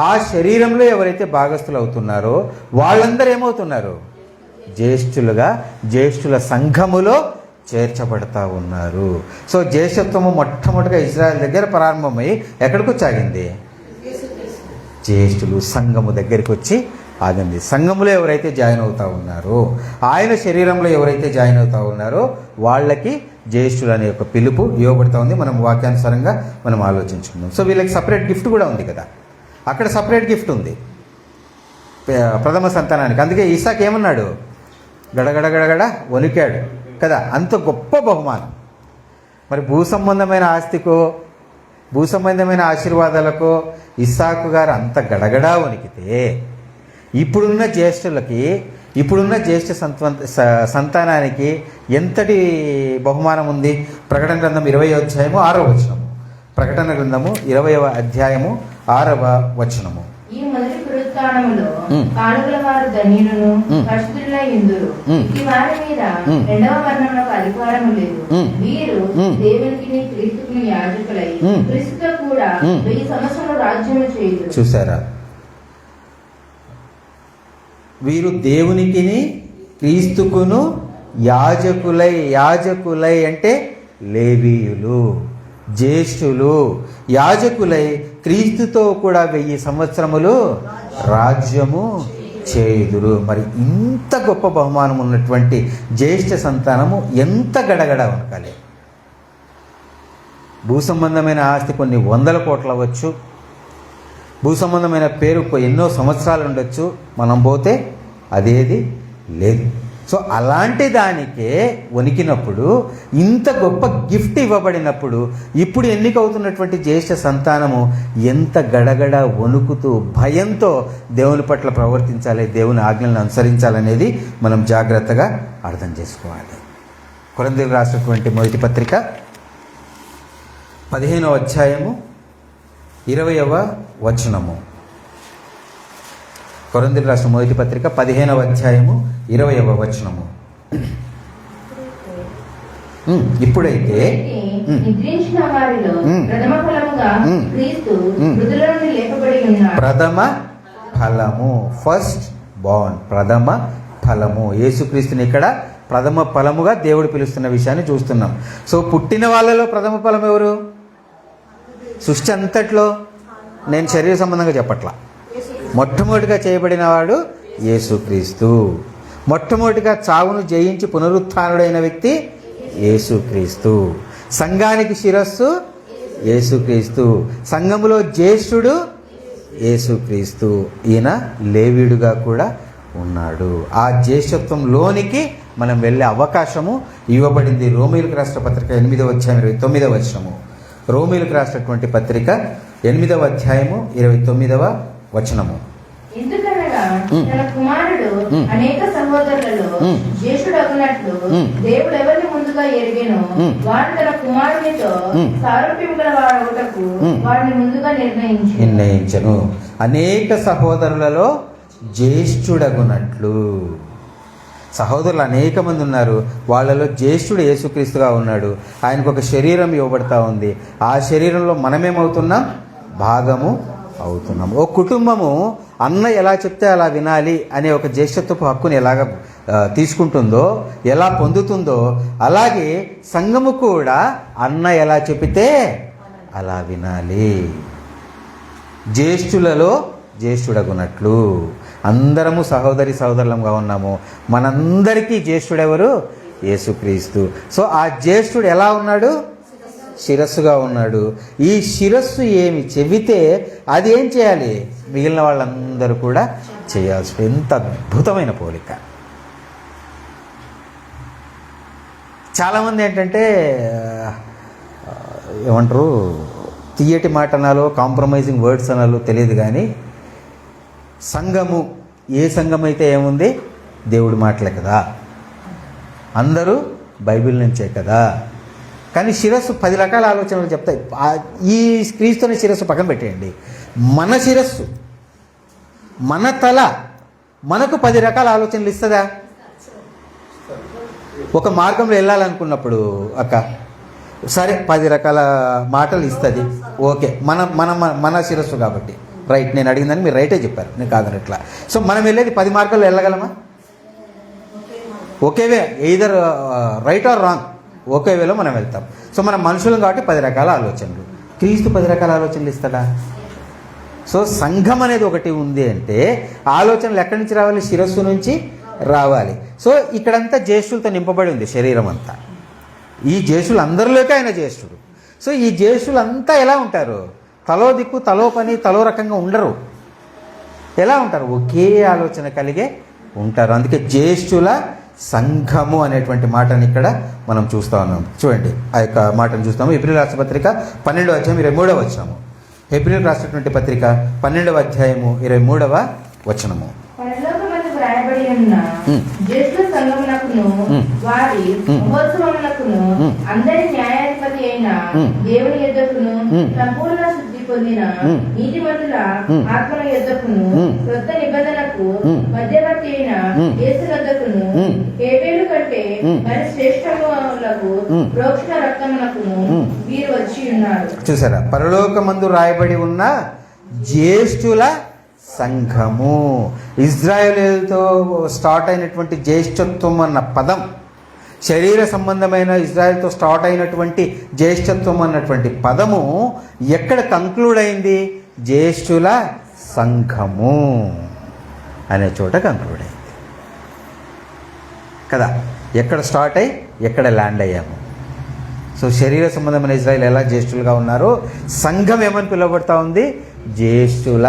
ఆ శరీరంలో ఎవరైతే భాగస్థులు అవుతున్నారో వాళ్ళందరూ ఏమవుతున్నారు? జ్యేష్ఠులుగా, జ్యేష్ఠుల సంఘములో చేర్చబడతా ఉన్నారు. సో జ్యేష్ఠత్వము మొట్టమొదటిగా ఇజ్రాయెల్ దగ్గర ప్రారంభమై ఎక్కడికి వచ్చి ఆగింది? జ్యేష్ఠులు సంఘము దగ్గరికి వచ్చి ఆగింది. సంఘములో ఎవరైతే జాయిన్ అవుతా ఉన్నారో, ఆయన శరీరంలో ఎవరైతే జాయిన్ అవుతా ఉన్నారో వాళ్ళకి జ్యేష్ఠులు అనే ఒక పిలుపు ఇవ్వబడుతూ ఉంది. మనం వాక్యానుసారంగా మనం ఆలోచించుకుందాం. సో వీళ్ళకి సపరేట్ గిఫ్ట్ కూడా ఉంది కదా. అక్కడ సపరేట్ గిఫ్ట్ ఉంది ప్రథమ సంతానానికి. అందుకే ఇసాక్ ఏమన్నాడు? గడగడ వణికాడు కదా. అంత గొప్ప బహుమానం. మరి భూ సంబంధమైన ఆస్తికో, భూ సంబంధమైన ఆశీర్వాదాలకో ఇస్సాకు గారు అంత గడగడా వణికితే, ఇప్పుడున్న జ్యేష్ఠులకి, ఇప్పుడున్న జ్యేష్ఠ సంతానానికి ఎంతటి బహుమానం ఉంది? ప్రకటన గ్రంథం 20వ అధ్యాయము 6వ వచనము. ప్రకటన గ్రంథము 20వ అధ్యాయము 6వ వచనము. ఈ మొదటి పునరుత్థానములో కానుకల వారు ధన్యులను పరిశుద్ధులై యుందురు. ఈ వారి మీద రెండవ మరణమునకు అధికారము లేదు. వీరు దేవునికి క్రీస్తుకు యాజకులై క్రీస్తుతో కూడా 1000 సంవత్సరాలు రాజ్యము చేయుదురు. చూసారా? వీరు దేవునికిని క్రీస్తుకును యాజకులై అంటే లేవీయులు, జ్యేష్ఠులు, యాజకులై క్రీస్తుతో కూడా 1000 సంవత్సరములు రాజ్యము చేయుదురు. మరి ఇంత గొప్ప బహుమానం ఉన్నటువంటి జ్యేష్ఠ సంతానము ఎంత గడగడ వణకాలి. భూ సంబంధమైన ఆస్తి కొన్ని 100 కోట్లు అవ్వచ్చు, భూ సంబంధమైన పేరు ఎన్నో సంవత్సరాలు ఉండొచ్చు, మనం పోతే అదేది లేదు. సో అలాంటి దానికే వణికినప్పుడు, ఇంత గొప్ప గిఫ్ట్ ఇవ్వబడినప్పుడు, ఇప్పుడు ఎన్నికవుతున్నటువంటి జ్యేష్ఠ సంతానము ఎంత గడగడ వణుకుతూ భయంతో దేవుని పట్ల ప్రవర్తించాలి, దేవుని ఆజ్ఞలను అనుసరించాలనేది మనం జాగ్రత్తగా అర్థం చేసుకోవాలి. కొరింథీయులకు రాసినటువంటి మొదటి పత్రిక 15వ అధ్యాయము 20వ వచనము. కొరింథీయులకు రాసిన మొదటి పత్రిక 15వ అధ్యాయము 20వ వచనము. ఇప్పుడైతే నిద్రించిన వారిలో ప్రథమ ఫలముగా క్రీస్తు మృతుల నుండి లేపబడి ఉన్నాడు. ప్రథమ ఫలము, ఫస్ట్ బార్న్, ప్రథమ ఫలము. యేసుక్రీస్తుని ఇక్కడ ప్రథమ ఫలముగా దేవుడు పిలుస్తున్న విషయాన్ని చూస్తున్నాం. సో పుట్టిన వాళ్ళలో ప్రథమ ఫలం ఎవరు? సృష్టి అంతట్లో, నేను శరీర సంబంధంగా చెప్పట్లా, మొట్టమొదటిగా చేయబడిన వాడు యేసుక్రీస్తు. మొట్టమొదటిగా చావును జయించి పునరుత్థానుడైన వ్యక్తి యేసుక్రీస్తు. సంఘానికి శిరస్సు యేసుక్రీస్తు. సంఘములో జ్యేష్ఠుడు యేసుక్రీస్తు. ఈయన లేవీయుడుగా కూడా ఉన్నాడు. ఆ జ్యేష్ఠత్వంలోనికి మనం వెళ్ళే అవకాశము ఇవ్వబడింది. రోమీయులకు రాసిన పత్రిక 8వ అధ్యాయం 29వ వచనము. రోమీయులకు రాసినటువంటి పత్రిక 8వ అధ్యాయము 29వ వచనము. ఎందుకనగా తన కుమారుడు అనేక సహోదరులలో జ్యేష్ఠుడగునట్లు దేవుడు ఎవరిని ముందు ముందుగా ఎరిగెను, వాడు తన కుమారునితో సారూప్యం గల వాడొకటకు వాడిని ముందుగా నిర్ణయించను. అనేక సహోదరులలో జ్యేష్ఠుడగునట్లు. సహోదరులు అనేక మంది ఉన్నారు, వాళ్ళలో జ్యేష్ఠుడు యేసుక్రీస్తుగా ఉన్నాడు. ఆయనకు ఒక శరీరం ఇవ్వబడతా ఉంది. ఆ శరీరంలో మనమేమవుతున్నాం? భాగము అవుతున్నాం. ఓ కుటుంబము అన్న ఎలా చెప్తే అలా వినాలి అనే ఒక జ్యేష్ఠత్వపు హక్కుని ఎలాగ తీసుకుంటుందో, ఎలా పొందుతుందో, అలాగే సంఘము కూడా అన్న ఎలా చెబితే అలా వినాలి. జ్యేష్ఠులలో జ్యేష్ఠుడగునట్లు. అందరము సహోదరులంగా ఉన్నాము. మనందరికీ జ్యేష్ఠుడెవరు? యేసుక్రీస్తు. సో ఆ జ్యేష్ఠుడు ఎలా ఉన్నాడు? శిరస్సుగా ఉన్నాడు. ఈ శిరస్సు ఏమి చెబితే అది ఏం చేయాలి? మిగిలిన వాళ్ళందరూ కూడా చేయాల్సి. ఎంత అద్భుతమైన పోలిక. చాలామంది ఏంటంటే ఏమంటారు, తీయటి మాట అనాలో కాంప్రమైజింగ్ వర్డ్స్ అనాలో తెలియదు, కానీ సంఘము ఏ సంఘం అయితే ఏముంది? దేవుడి మాటలే కదా, అందరూ బైబిల్ నుంచే కదా. కానీ శిరస్సు 10 రకాల ఆలోచనలు చెప్తాయి. ఈ క్రీస్తుని శిరస్సు పక్కన పెట్టేయండి. మన శిరస్సు, మన తల మనకు 10 రకాల ఆలోచనలు ఇస్తుందా? ఒక మార్గంలో వెళ్ళాలనుకున్నప్పుడు అక్క సరే 10 రకాల మాటలు ఇస్తుంది, ఓకే. మన శిరస్సు కాబట్టి రైట్. నేను అడిగిందని మీరు రైటే చెప్పారు, నేను కాదనట్లా. సో మనం వెళ్ళేది 10 మార్గాల్లో వెళ్ళగలమా? Okay way, either right or wrong, okay వేలో మనం వెళ్తాం. సో మనం మనుషులం కాబట్టి 10 రకాల ఆలోచనలు. క్రీస్తు 10 రకాల ఆలోచనలు ఇస్తాడా? సో సంఘం అనేది ఒకటి ఉంది అంటే ఆలోచనలు ఎక్కడి నుంచి రావాలి? శిరస్సు నుంచి రావాలి. సో ఇక్కడంతా జ్యేష్ఠులతో నింపబడి ఉంది శరీరం అంతా. ఈ జ్యేష్ఠులు అందరిలోకి ఆయన జ్యేష్ఠుడు. సో ఈ జ్యేష్ఠులంతా ఎలా ఉంటారు? తలో దిక్కు, తలో పని, తలో రకంగా ఉండరు. ఎలా ఉంటారు? ఒకే ఆలోచన కలిగే ఉంటారు. అందుకే జ్యేష్ఠుల సంఘము అనేటువంటి మాటని ఇక్కడ మనం చూస్తూ ఉన్నాం. చూడండి, ఆ యొక్క మాటను చూస్తాము. హెబ్రీయులకు రాసిన పత్రిక 12వ అధ్యాయం 23వ వచనము. హెబ్రీయులకు రాసినటువంటి పత్రిక 12వ అధ్యాయము 23వ వచనము. రాయబడి ఉన్న జ్యేష్ఠ సంఘమునకును వారి మహోత్సవమునకును అందరి న్యాయాధిపతి అయిన దేవుని యొద్దకును సంపూర్ణ శుద్ధి పొందిన నీతిమంతుల ఆత్మల యొద్దకును క్రొత్త నిబంధనకు మధ్యవర్తి అయిన యేసు యొద్దకును హేబేలు కంటే మరి శ్రేష్టములకు ప్రోక్షణ రక్తమునకును వీరు వచ్చి ఉన్నారు. చూసారా, పరలోకమందు రాయబడి ఉన్న జ్యేష్ఠుల సంఘము. ఇజ్రాయేలుతో స్టార్ట్ అయినటువంటి జ్యేష్ఠత్వం అన్న పదం, శరీర సంబంధమైన ఇజ్రాయేల్తో స్టార్ట్ అయినటువంటి జ్యేష్ఠత్వం అన్నటువంటి పదము ఎక్కడ కంక్లూడ్ అయింది? జ్యేష్ఠుల సంఘము అనే చోట కంక్లూడ్ అయింది కదా. ఎక్కడ స్టార్ట్ అయ్యి ఎక్కడ ల్యాండ్ అయ్యాము. సో శరీర సంబంధమైన ఇజ్రాయేల్ ఎలా జ్యేష్ఠులుగా ఉన్నారో సంఘం ఏమని పిలువబడతా ఉంది? జ్యేష్ఠుల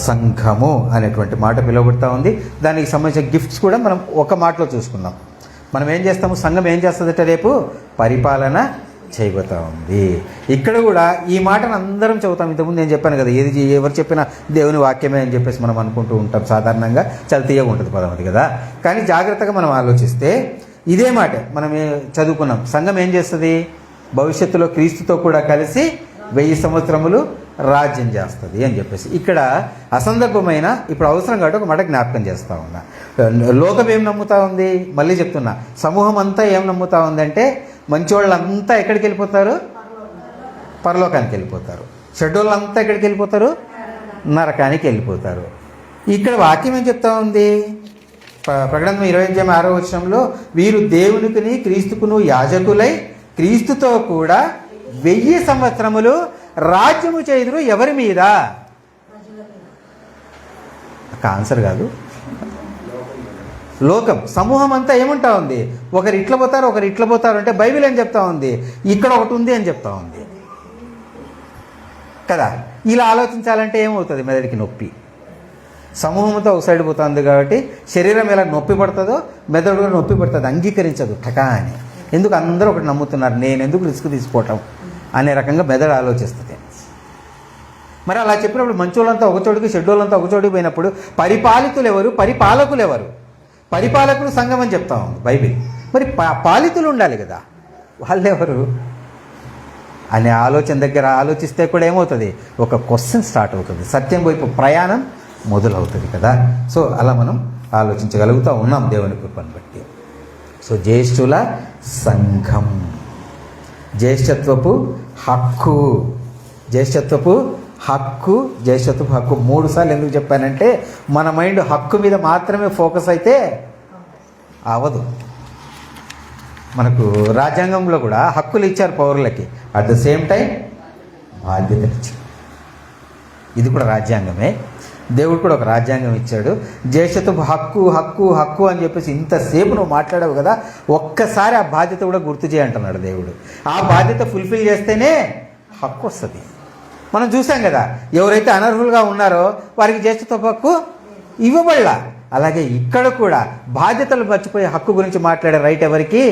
సంఘము అనేటువంటి మాట పిలువబడతా ఉంది. దానికి సంబంధించిన గిఫ్ట్స్ కూడా మనం ఒక మాటలో చూసుకున్నాం. మనం ఏం చేస్తాము? సంఘం ఏం చేస్తుందట? రేపు పరిపాలన చేయబోతా ఉంది. ఇక్కడ కూడా ఈ మాటను అందరం చదువుతాం. ఇంతకుముందు నేను చెప్పాను కదా, ఏది ఎవరు చెప్పినా దేవుని వాక్యమే అని చెప్పేసి మనం అనుకుంటూ ఉంటాం. సాధారణంగా చాలా తీయగా ఉంటుంది పదం అది కదా. కానీ జాగ్రత్తగా మనం ఆలోచిస్తే ఇదే మాట మనం చదువుకున్నాం. సంఘం ఏం చేస్తుంది? భవిష్యత్తులో క్రీస్తుతో కూడా కలిసి 1000 సంవత్సరములు రాజ్యం చేస్తుంది అని చెప్పేసి ఇక్కడ అసందర్భమైన, ఇప్పుడు అవసరం కాబట్టి ఒక మాట జ్ఞాపకం చేస్తూ ఉన్నా. లోకం ఏం నమ్ముతా ఉంది? మళ్ళీ చెప్తున్నా, సమూహం అంతా ఏం నమ్ముతా ఉందంటే మంచివాళ్ళంతా ఎక్కడికి వెళ్ళిపోతారు? పరలోకానికి వెళ్ళిపోతారు. చెడ్డోళ్ళంతా ఎక్కడికి వెళ్ళిపోతారు? నరకానికి వెళ్ళిపోతారు. ఇక్కడ వాక్యం ఏం చెప్తా ఉంది? ప్రకటన 26వ వచనంలో వీరు దేవునికిని క్రీస్తుకును యాజకులై క్రీస్తుతో కూడా 1000 సంవత్సరములు రాజ్యము చేయుదురు. ఎవరి మీద? ఆన్సర్ కాదు, లోకం. సమూహం అంతా ఏముంటా ఉంది? ఒకరు ఇట్లా పోతారు, ఒకరు ఇట్లా పోతారు అంటే బైబిల్ ఏం చెప్తా ఉంది? ఇక్కడ ఒకటి ఉంది అని చెప్తా ఉంది కదా. ఇలా ఆలోచించాలంటే ఏమవుతుంది? మెదడికి నొప్పి. సమూహంతో ఒక సైడ్ పోతుంది కాబట్టి శరీరం ఎలా నొప్పి పడుతుందో మెదడు కూడా నొప్పి పడుతుంది, అంగీకరించదు టకా అని. ఎందుకు అందరూ ఒకటి నమ్ముతున్నారు, నేను ఎందుకు రిస్క్ తీసుకోవటం అనే రకంగా మెదడు ఆలోచిస్తుంది. మరి అలా చెప్పినప్పుడు మంచోళ్ళంతా ఒకచోటికి, చెడ్డోళ్ళంతా ఒకచోటికి పోయినప్పుడు పరిపాలితులు ఎవరు? పరిపాలకులు ఎవరు? పరిపాలకులు సంఘం అని చెప్తా ఉంది బైబిల్. మరి పాలితులు ఉండాలి కదా, వాళ్ళెవరు అనే ఆలోచన దగ్గర ఆలోచిస్తే కూడా ఏమవుతుంది, ఒక క్వశ్చన్ స్టార్ట్ అవుతుంది, సత్యం వైపు ప్రయాణం మొదలవుతుంది కదా. సో అలా మనం ఆలోచించగలుగుతూ ఉన్నాం దేవుని కృపను బట్టి. సో జ్యేష్ఠుల సంఘం, జ్యేష్ఠత్వపు హక్కు, జ్యేష్ఠత్వపు హక్కు, జ్యేష్ఠత్వపు హక్కు 3 సార్లు ఎందుకు చెప్పానంటే మన మైండ్ హక్కు మీద మాత్రమే ఫోకస్ అయితే అవదు. మనకు రాజ్యాంగంలో కూడా హక్కులు ఇచ్చారు పౌరులకి, అట్ ద సేమ్ టైం బాధ్యతలు ఇచ్చారు. ఇది కూడా రాజ్యాంగమే, దేవుడు కూడా ఒక రాజ్యాంగం ఇచ్చాడు. జ్యేష్ఠత్వపు హక్కు హక్కు హక్కు అని చెప్పేసి ఇంతసేపు నువ్వు మాట్లాడావు కదా, ఒక్కసారి ఆ బాధ్యత కూడా గుర్తు చేయంటున్నాడు దేవుడు. ఆ బాధ్యత ఫుల్ఫిల్ చేస్తేనే హక్కు వస్తుంది. మనం చూసాం కదా, ఎవరైతే అనర్హులుగా ఉన్నారో వారికి జ్యేష్ఠత్వపు హక్కు ఇవ్వబడలా. అలాగే ఇక్కడ కూడా బాధ్యతలు మర్చిపోయే హక్కు గురించి మాట్లాడే రైట్ ఎవరికి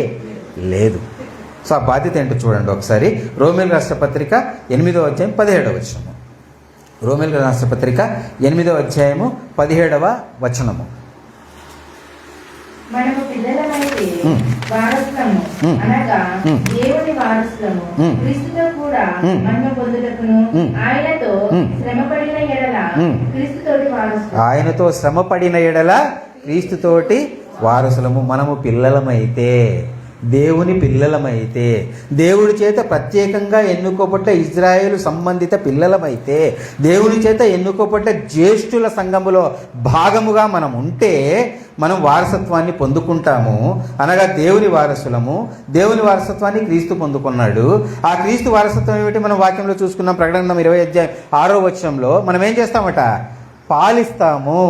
లేదు. సో ఆ బాధ్యత ఏంటో చూడండి ఒకసారి. రోమేలు రాష్ట్ర పత్రిక 8వ అధ్యాయం 17వ వచనము. రోమేలు రాష్ట్ర పత్రిక 8వ అధ్యాయము 17వ వచనము. మనము పిల్లలమైతే వారసులము, అనగా దేవుని వారసులము, క్రీస్తుతో కూడా మహిమ పొందుటకును ఆయనతో శ్రమపడిన ఎడల క్రీస్తుతోటి వారసులము. ఆయనతో శ్రమపడిన ఎడల క్రీస్తుతోటి వారసులము. మనము పిల్లలమైతే, దేవుని పిల్లలమైతే, దేవుడి చేత ప్రత్యేకంగా ఎన్నుకోబడ్డ ఇజ్రాయేలు సంబంధిత పిల్లలమైతే, దేవుని చేత ఎన్నుకోబడ్డ జ్యేష్ఠుల సంఘములో భాగముగా మనం ఉంటే మనం వారసత్వాన్ని పొందుకుంటాము. అనగా దేవుని వారసులము. దేవుని వారసత్వాన్ని క్రీస్తు పొందుకున్నాడు. ఆ క్రీస్తు వారసత్వం ఏమిటి మనం వాక్యంలో చూసుకున్నాం. ప్రకటన 20వ అధ్యాయం 6వ వచనంలో మనం ఏం చేస్తామట, పాలిస్తాము.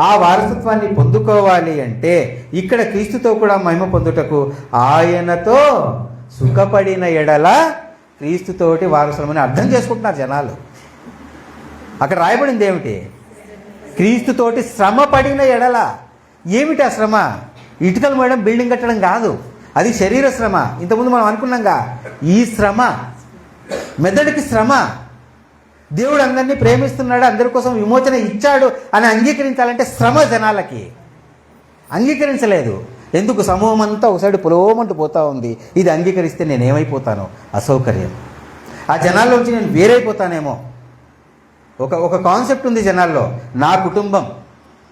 ఆ వారసత్వాన్ని పొందుకోవాలి అంటే ఇక్కడ క్రీస్తుతో కూడా మహిమ పొందుటకు ఆయనతో సుఖపడిన ఎడల క్రీస్తుతోటి వారసులమని అర్థం చేసుకుంటున్నారు జనాలు. అక్కడ రాయబడింది ఏమిటి, క్రీస్తుతోటి శ్రమ పడిన ఎడల. ఏమిటి ఆ శ్రమ? ఇటుకలు మోయడం, బిల్డింగ్ కట్టడం కాదు, అది శరీర శ్రమ. ఇంతకుముందు మనం అనుకున్నాంగా, ఈ శ్రమ మెదడుకి శ్రమ. దేవుడు అందరినీ ప్రేమిస్తున్నాడు, అందరి కోసం విమోచన ఇచ్చాడు అని అంగీకరించాలంటే శ్రమ జనాలకి. అంగీకరించలేదు. ఎందుకు? సమూహం అంతా ఒకసారి పొలోమంటూ పోతా ఉంది. ఇది అంగీకరిస్తే నేనేమైపోతాను? అసౌకర్యం. ఆ జనాల్లోంచి నేను వేరైపోతానేమో. ఒక కాన్సెప్ట్ ఉంది జనాల్లో, నా కుటుంబం,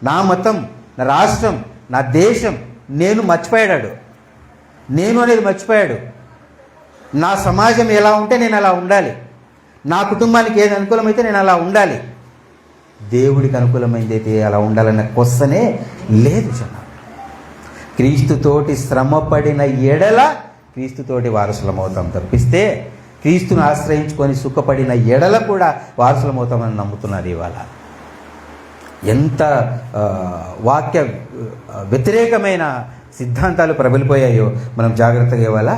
నా మతం, నా రాష్ట్రం, నా దేశం, నేను మర్చిపోయాడు. నేను అనేది మర్చిపోయాడు. నా సమాజం ఎలా ఉంటే నేను అలా ఉండాలి, నా కుటుంబానికి ఏది అనుకూలమైతే నేను అలా ఉండాలి. దేవుడికి అనుకూలమైందైతే అలా ఉండాలన్న క్వశ్చనే లేదు జనాలు. క్రీస్తుతోటి శ్రమపడిన ఎడల క్రీస్తుతోటి వారసులమవుతాం తప్పిస్తే క్రీస్తును ఆశ్రయించుకొని సుఖపడిన ఎడల కూడా వారసులమవుతామని నమ్ముతున్నారు ఇవాళ. ఎంత వాక్య వ్యతిరేకమైన సిద్ధాంతాలు ప్రబలిపోయాయో మనం జాగ్రత్తగా ఇవాళ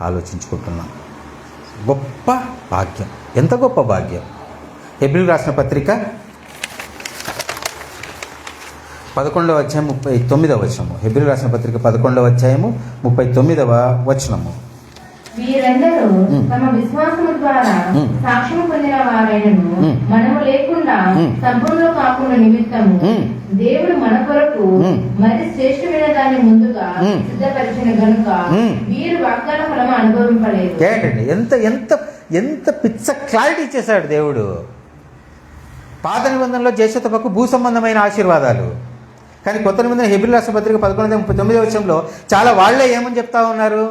ఆలోచించుకుంటున్నాం. గొప్ప భాగ్యం, ఎంత గొప్ప భాగ్యం. హెబ్రీయులకు రాసిన పత్రిక 11వ అధ్యాయం 39వ వచనము. హెబ్రీయులకు రాసిన పత్రిక 11వ అధ్యాయము 39వ వచనము. వీరందరూ తమ విశ్వాసము ద్వారా సాక్ష్యం పొందిన వారైనను మనము లేకుండా సంపూర్ణులు కాకుండా నిమిత్తము దేవుడు మన కొరకు మరి శ్రేష్టమైన దాన్ని ముందుగా సిద్ధపరిచిన గనుక వీరు వాగ్దాన ఫలము అనుభవింపలేదు. ఏంటండి ఎంత ఎంత ఎంత పిచ్చ క్లారిటీ ఇచ్చేశాడు దేవుడు. పాత నిబంధనలో జ్యేష్ఠత్వపు భూ సంబంధమైన ఆశీర్వాదాలు, కానీ కొత్త నిబంధన హెబ్రీయులకు రాసిన పత్రిక 11:39వ వచనంలో చాలా వాళ్లే ఏమని చెప్తా ఉన్నారు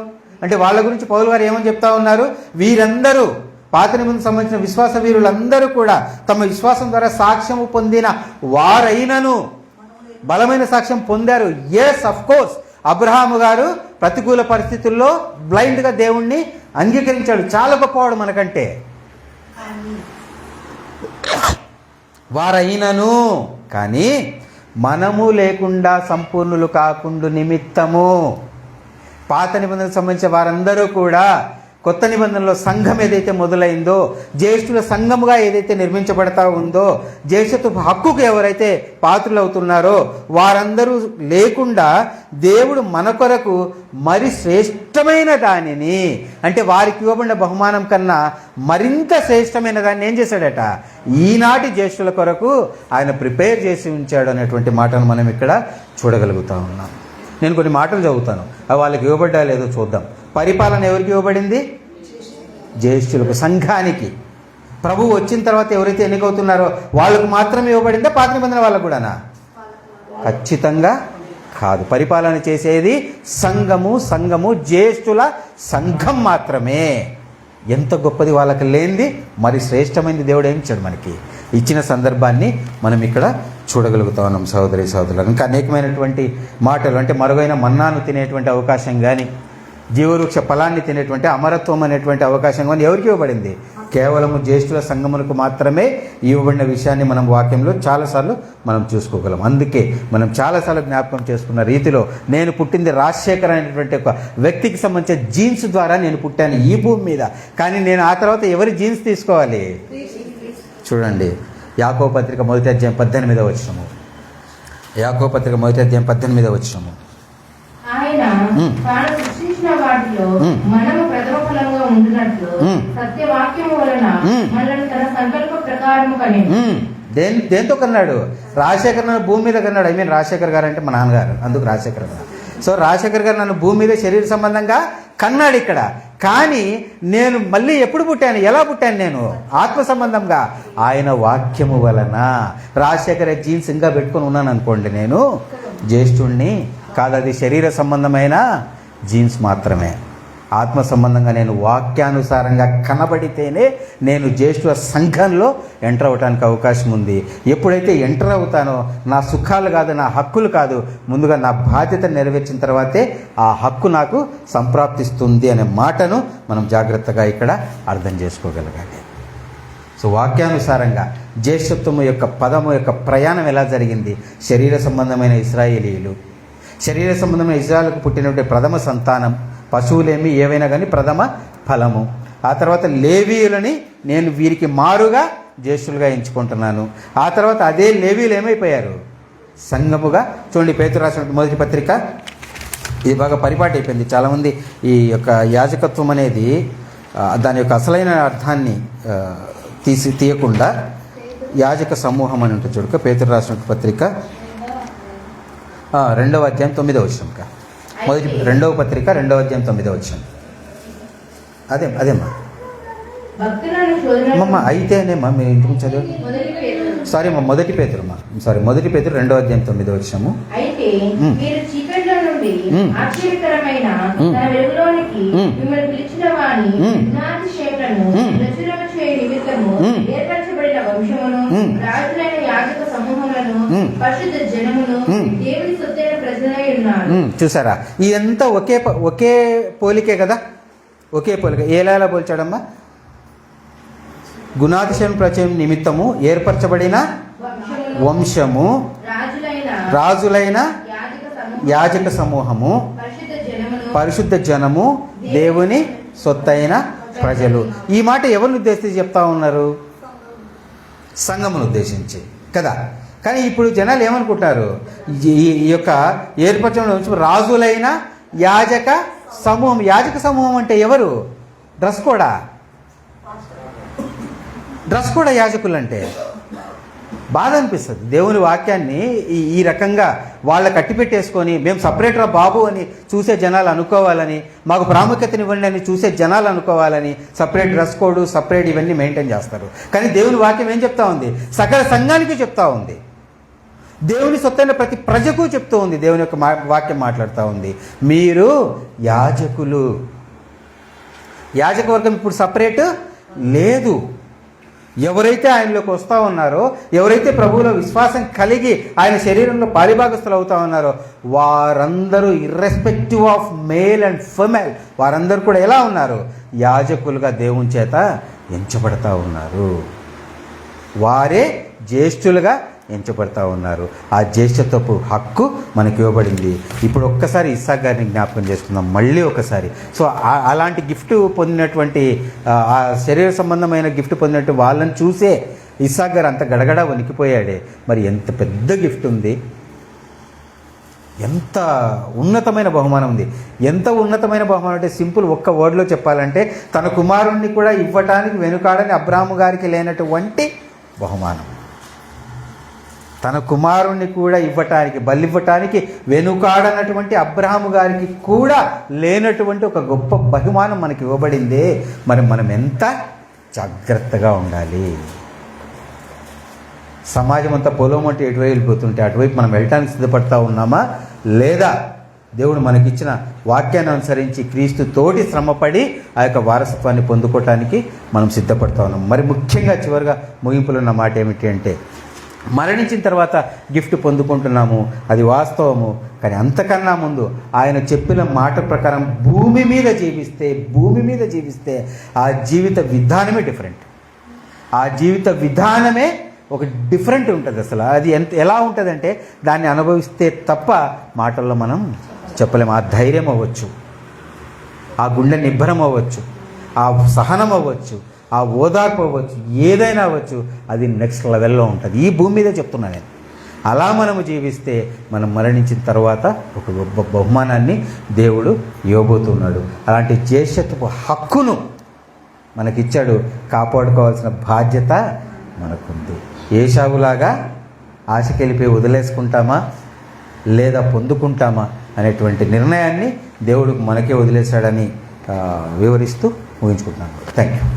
అంటే, వాళ్ళ గురించి పౌలు గారు ఏమని చెప్తా ఉన్నారు, వీరందరూ పాత నిబంధనకు సంబంధించిన విశ్వాస వీరులందరూ కూడా తమ విశ్వాసం ద్వారా సాక్ష్యము పొందిన వారైనను, బలమైన సాక్ష్యం పొందారు. ఎస్, అఫ్ కోర్స్, అబ్రహాము గారు ప్రతికూల పరిస్థితుల్లో బ్లైండ్గా దేవుణ్ణి అంగీకరించాడు. చాలా గొప్పవాడు మనకంటే. వారైనను, కానీ మనము లేకుండా సంపూర్ణులు కాకుండా నిమిత్తము. పాత నిబంధనకు సంబంధించిన వారందరూ కూడా కొత్త నిబంధనలో సంఘం ఏదైతే మొదలైందో, జ్యేష్ఠుల సంఘముగా ఏదైతే నిర్మించబడతా ఉందో, జ్యేష్ఠత్వ హక్కుకు ఎవరైతే పాత్రులవుతున్నారో వారందరూ లేకుండా దేవుడు మన కొరకు మరి శ్రేష్టమైన దానిని, అంటే వారికి ఇవ్వబడిన బహుమానం కన్నా మరింత శ్రేష్టమైన దాన్ని ఏం చేశాడట, ఈనాటి జ్యేష్ఠుల కొరకు ఆయన ప్రిపేర్ చేసి ఉంచాడు అనేటువంటి మాటను మనం ఇక్కడ చూడగలుగుతా ఉన్నాం. నేను కొన్ని మాటలు చదువుతాను, వాళ్ళకి ఇవ్వబడ్డా లేదో చూద్దాం. పరిపాలన ఎవరికి ఇవ్వబడింది? జ్యేష్ఠులకు, సంఘానికి. ప్రభువు వచ్చిన తర్వాత ఎవరైతే ఎన్నికవుతున్నారో వాళ్ళకు మాత్రమే ఇవ్వబడిందా? పాత నిబంధన వాళ్ళకు కూడానా? ఖచ్చితంగా కాదు. పరిపాలన చేసేది సంఘము, జ్యేష్ఠుల సంఘం మాత్రమే. ఎంత గొప్పది వాళ్ళకి లేనిది మరి శ్రేష్టమైనది దేవుడు ఏం ఇచ్చాడు మనకి. ఇచ్చిన సందర్భాన్ని మనం ఇక్కడ చూడగలుగుతా ఉన్నాం సహోదరి సహోదరులు. ఇంకా అనేకమైనటువంటి మాటలు, అంటే మరుగైన మన్నాను తినేటువంటి అవకాశం కానీ, జీవవృక్ష ఫలాన్ని తినేటువంటి అమరత్వం అనేటువంటి అవకాశం కానీ ఎవరికి ఇవ్వబడింది? కేవలము జ్యేష్ఠుల సంఘములకు మాత్రమే ఇవ్వబడిన విషయాన్ని మనం వాక్యంలో చాలాసార్లు మనం చూసుకోగలం. అందుకే మనం చాలాసార్లు జ్ఞాపకం చేసుకున్న రీతిలో నేను పుట్టింది రాజశేఖర్ అనేటువంటి ఒక వ్యక్తికి సంబంధించిన జీన్స్ ద్వారా నేను పుట్టాను ఈ భూమి మీద. కానీ నేను ఆ తర్వాత ఎవరి జీన్స్ తీసుకోవాలి? చూడండి, యాకోబు పత్రిక 1వ అధ్యాయం 18వ వచనము. యాకోబు పత్రిక 1వ అధ్యాయం 18వ వచనము. ఆయన తాను సృష్టించిన వాటిలో మనము ప్రథమ ఫలంగా ఉండినట్లు సత్యవాక్యము వలన మనల్ని తన సంకల్ప ప్రకారము కనేను. దేంతో కన్నాడు? రాజశేఖర్ నన్ను భూమి మీద కన్నాడు. ఐ మీన్ రాజశేఖర్ గారు అంటే మా నాన్నగారు, అందుకు రాజశేఖర్ గారు. సో రాజశేఖర్ గారు నన్ను భూమి మీద శరీర సంబంధంగా కన్నాడు ఇక్కడ. కానీ నేను మళ్ళీ ఎప్పుడు పుట్టాను? ఎలా పుట్టాను? నేను ఆత్మ సంబంధంగా ఆయన వాక్యము వలన. రాజశేఖర్ జీన్స్ ఇంకా పెట్టుకొని ఉన్నాను అనుకోండి, నేను జ్యేష్ఠుణ్ణి కాదు. అది శరీర సంబంధమైన జీన్స్ మాత్రమే. ఆత్మ సంబంధంగా నేను వాక్యానుసారంగా కనబడితేనే నేను జ్యేష్ఠుల సంఘంలో ఎంటర్ అవ్వడానికి అవకాశం ఉంది. ఎప్పుడైతే ఎంటర్ అవుతానో నా సుఖాలు కాదు, నా హక్కులు కాదు, ముందుగా నా బాధ్యత నెరవేర్చిన తర్వాతే ఆ హక్కు నాకు సంప్రాప్తిస్తుంది అనే మాటను మనం జాగ్రత్తగా ఇక్కడ అర్థం చేసుకోగలగాలి. సో వాక్యానుసారంగా జ్యేష్ఠత్వము యొక్క పదము యొక్క ప్రయాణం ఎలా జరిగింది? శరీర సంబంధమైన ఇశ్రాయేలీయులు, శరీర సంబంధమైన ఇజ్రాయెల్కు పుట్టినటువంటి ప్రథమ సంతానం, పశువులేమి ఏవైనా కానీ ప్రథమ ఫలము. ఆ తర్వాత లేవీయులని నేను వీరికి మారుగా జ్యేష్ఠులుగా ఎంచుకుంటున్నాను. ఆ తర్వాత అదే లేవీయులు ఏమైపోయారు? సంఘముగా. చూడండి, పేతురు రాసిన మొదటి పత్రిక, ఇది బాగా పరిపాటి అయిపోయింది. చాలామంది ఈ యొక్క యాజకత్వం అనేది దాని యొక్క అసలైన అర్థాన్ని తీయకుండా యాజక సమూహం అని ఉంటుంది. చూడక పేతురు రాసిన పత్రిక 2వ అధ్యాయం 9వ వచనం. మొదటి 2వ పత్రిక 2వ అధ్యాయం 9వ వచనం. అదేమ్మా అయితేనేమ్మా మీరు ఇంటికి చదువు. సారీ అమ్మా, మొదటి పేతురు 2వ అధ్యాయం 9వ వచనము. చూసారా, ఇదంతా ఒకే పోలికే కదా, ఒకే పోలిక. ఎలా పోల్చాడమ్మా? గుణాతిశయం ప్రచయం నిమిత్తము ఏర్పరచబడిన వంశము, రాజులైన యాజక సమూహము, పరిశుద్ధ జనము, దేవుని సొత్తైన ప్రజలు. ఈ మాట ఎవరిని ఉద్దేశించి చెప్తా ఉన్నారు? సంఘమును ఉద్దేశించి కదా. కానీ ఇప్పుడు జనాలు ఏమనుకుంటారు? ఈ యొక్క ఏర్పరచడం రాజులైన యాజక సమూహం. యాజక సమూహం అంటే ఎవరు? డ్రెస్ కూడా యాజకులు అంటే బాధ అనిపిస్తుంది. దేవుని వాక్యాన్ని ఈ రకంగా వాళ్ళ కట్టిపెట్టేసుకొని మేము సపరేట్రా బాబు అని చూసే జనాలు అనుకోవాలని, మాకు ప్రాముఖ్యతనివ్వండి అని చూసే జనాలు అనుకోవాలని సపరేట్ డ్రెస్ కోడ్, సపరేట్ ఇవన్నీ మెయింటైన్ చేస్తారు. కానీ దేవుని వాక్యం ఏం చెప్తా ఉంది? సకల సంఘానికి చెప్తా ఉంది. దేవుని సొత్తైన ప్రతి ప్రజకు చెప్తూ ఉంది. దేవుని యొక్క వాక్యం మాట్లాడుతూ ఉంది, మీరు యాజకులు. యాజక వర్గం ఇప్పుడు సపరేట్ లేదు. ఎవరైతే ఆయనలోకి వస్తూ ఉన్నారో, ఎవరైతే ప్రభువులో విశ్వాసం కలిగి ఆయన శరీరంలో పాలిభాగస్తులు అవుతా ఉన్నారో వారందరూ irrespective of male and female, వారందరూ కూడా ఎలా ఉన్నారు? యాజకులుగా దేవుని చేత ఎంచబడతా ఉన్నారు. వారే జ్యేష్ఠులుగా ఎంచబడతా ఉన్నారు. ఆ జ్యేష్ఠత్వపు హక్కు మనకి ఇవ్వబడింది. ఇప్పుడు ఒక్కసారి ఇస్సాక్ గారిని జ్ఞాపకం చేసుకుందాం మళ్ళీ ఒకసారి. సో అలాంటి గిఫ్ట్ పొందినటువంటి, ఆ శరీర సంబంధమైన గిఫ్ట్ పొందినట్టు వాళ్ళని చూసే ఇస్సాక్ గారు అంత గడగడ వణికిపోయాడే. మరి ఎంత పెద్ద గిఫ్ట్ ఉంది, ఎంత ఉన్నతమైన బహుమానం ఉంది. ఎంత ఉన్నతమైన బహుమానం అంటే సింపుల్ ఒక్క వర్డ్లో చెప్పాలంటే తన కుమారుణ్ణి కూడా ఇవ్వటానికి వెనుకాడని అబ్రాహాము గారికి లేనటువంటి బహుమానం. తన కుమారుణ్ణి కూడా ఇవ్వటానికి, బలివ్వటానికి వెనుకాడనటువంటి అబ్రహాము గారికి కూడా లేనటువంటి ఒక గొప్ప బహుమానం మనకి ఇవ్వబడిందే. మరి మనం ఎంత జాగ్రత్తగా ఉండాలి. సమాజం అంతా పొలం అంటే ఎటువైపు వెళ్ళిపోతుంటే అటువైపు మనం వెళ్ళటానికి సిద్ధపడతా ఉన్నామా లేదా దేవుడు మనకిచ్చిన వాక్యాన్ని అనుసరించి క్రీస్తు తోటి శ్రమపడి ఆ యొక్క వారసత్వాన్ని పొందుకోవటానికి మనం సిద్ధపడతా ఉన్నాం. మరి ముఖ్యంగా చివరిగా ముగింపులో ఉన్న మాట ఏమిటి అంటే, మరణించిన తర్వాత గిఫ్ట్ పొందుకుంటున్నాము, అది వాస్తవము. కానీ అంతకన్నా ముందు ఆయన చెప్పిన మాట ప్రకారం భూమి మీద జీవిస్తే ఆ జీవిత విధానమే డిఫరెంట్. ఆ జీవిత విధానమే ఒక డిఫరెంట్ ఉంటుంది. అసలు అది ఎలా ఉంటుందంటే దాన్ని అనుభవిస్తే తప్ప మాటల్లో మనం చెప్పలేము. ఆ ధైర్యం అవ్వచ్చు, ఆ గుండె నిబ్బరం అవ్వచ్చు, ఆ సహనం అవ్వచ్చు, ఆ ఓదార్పు అవ్వచ్చు, ఏదైనా అవ్వచ్చు, అది నెక్స్ట్ లెవెల్లో ఉంటుంది. ఈ భూమి మీదే చెప్తున్నా నేను. అలా మనము జీవిస్తే మనం మరణించిన తర్వాత ఒక గొప్ప బహుమానాన్ని దేవుడు ఇవ్వబోతున్నాడు. అలాంటి జ్యేష్ఠత్వపు హక్కును మనకిచ్చాడు. కాపాడుకోవాల్సిన బాధ్యత మనకుంది. ఏశావులాగా ఆశకెళ్ళిపోయి వదిలేసుకుంటామా లేదా పొందుకుంటామా అనేటువంటి నిర్ణయాన్ని దేవుడు మనకే వదిలేశాడని వివరిస్తూ ముగించుకుంటున్నాను. Thank you.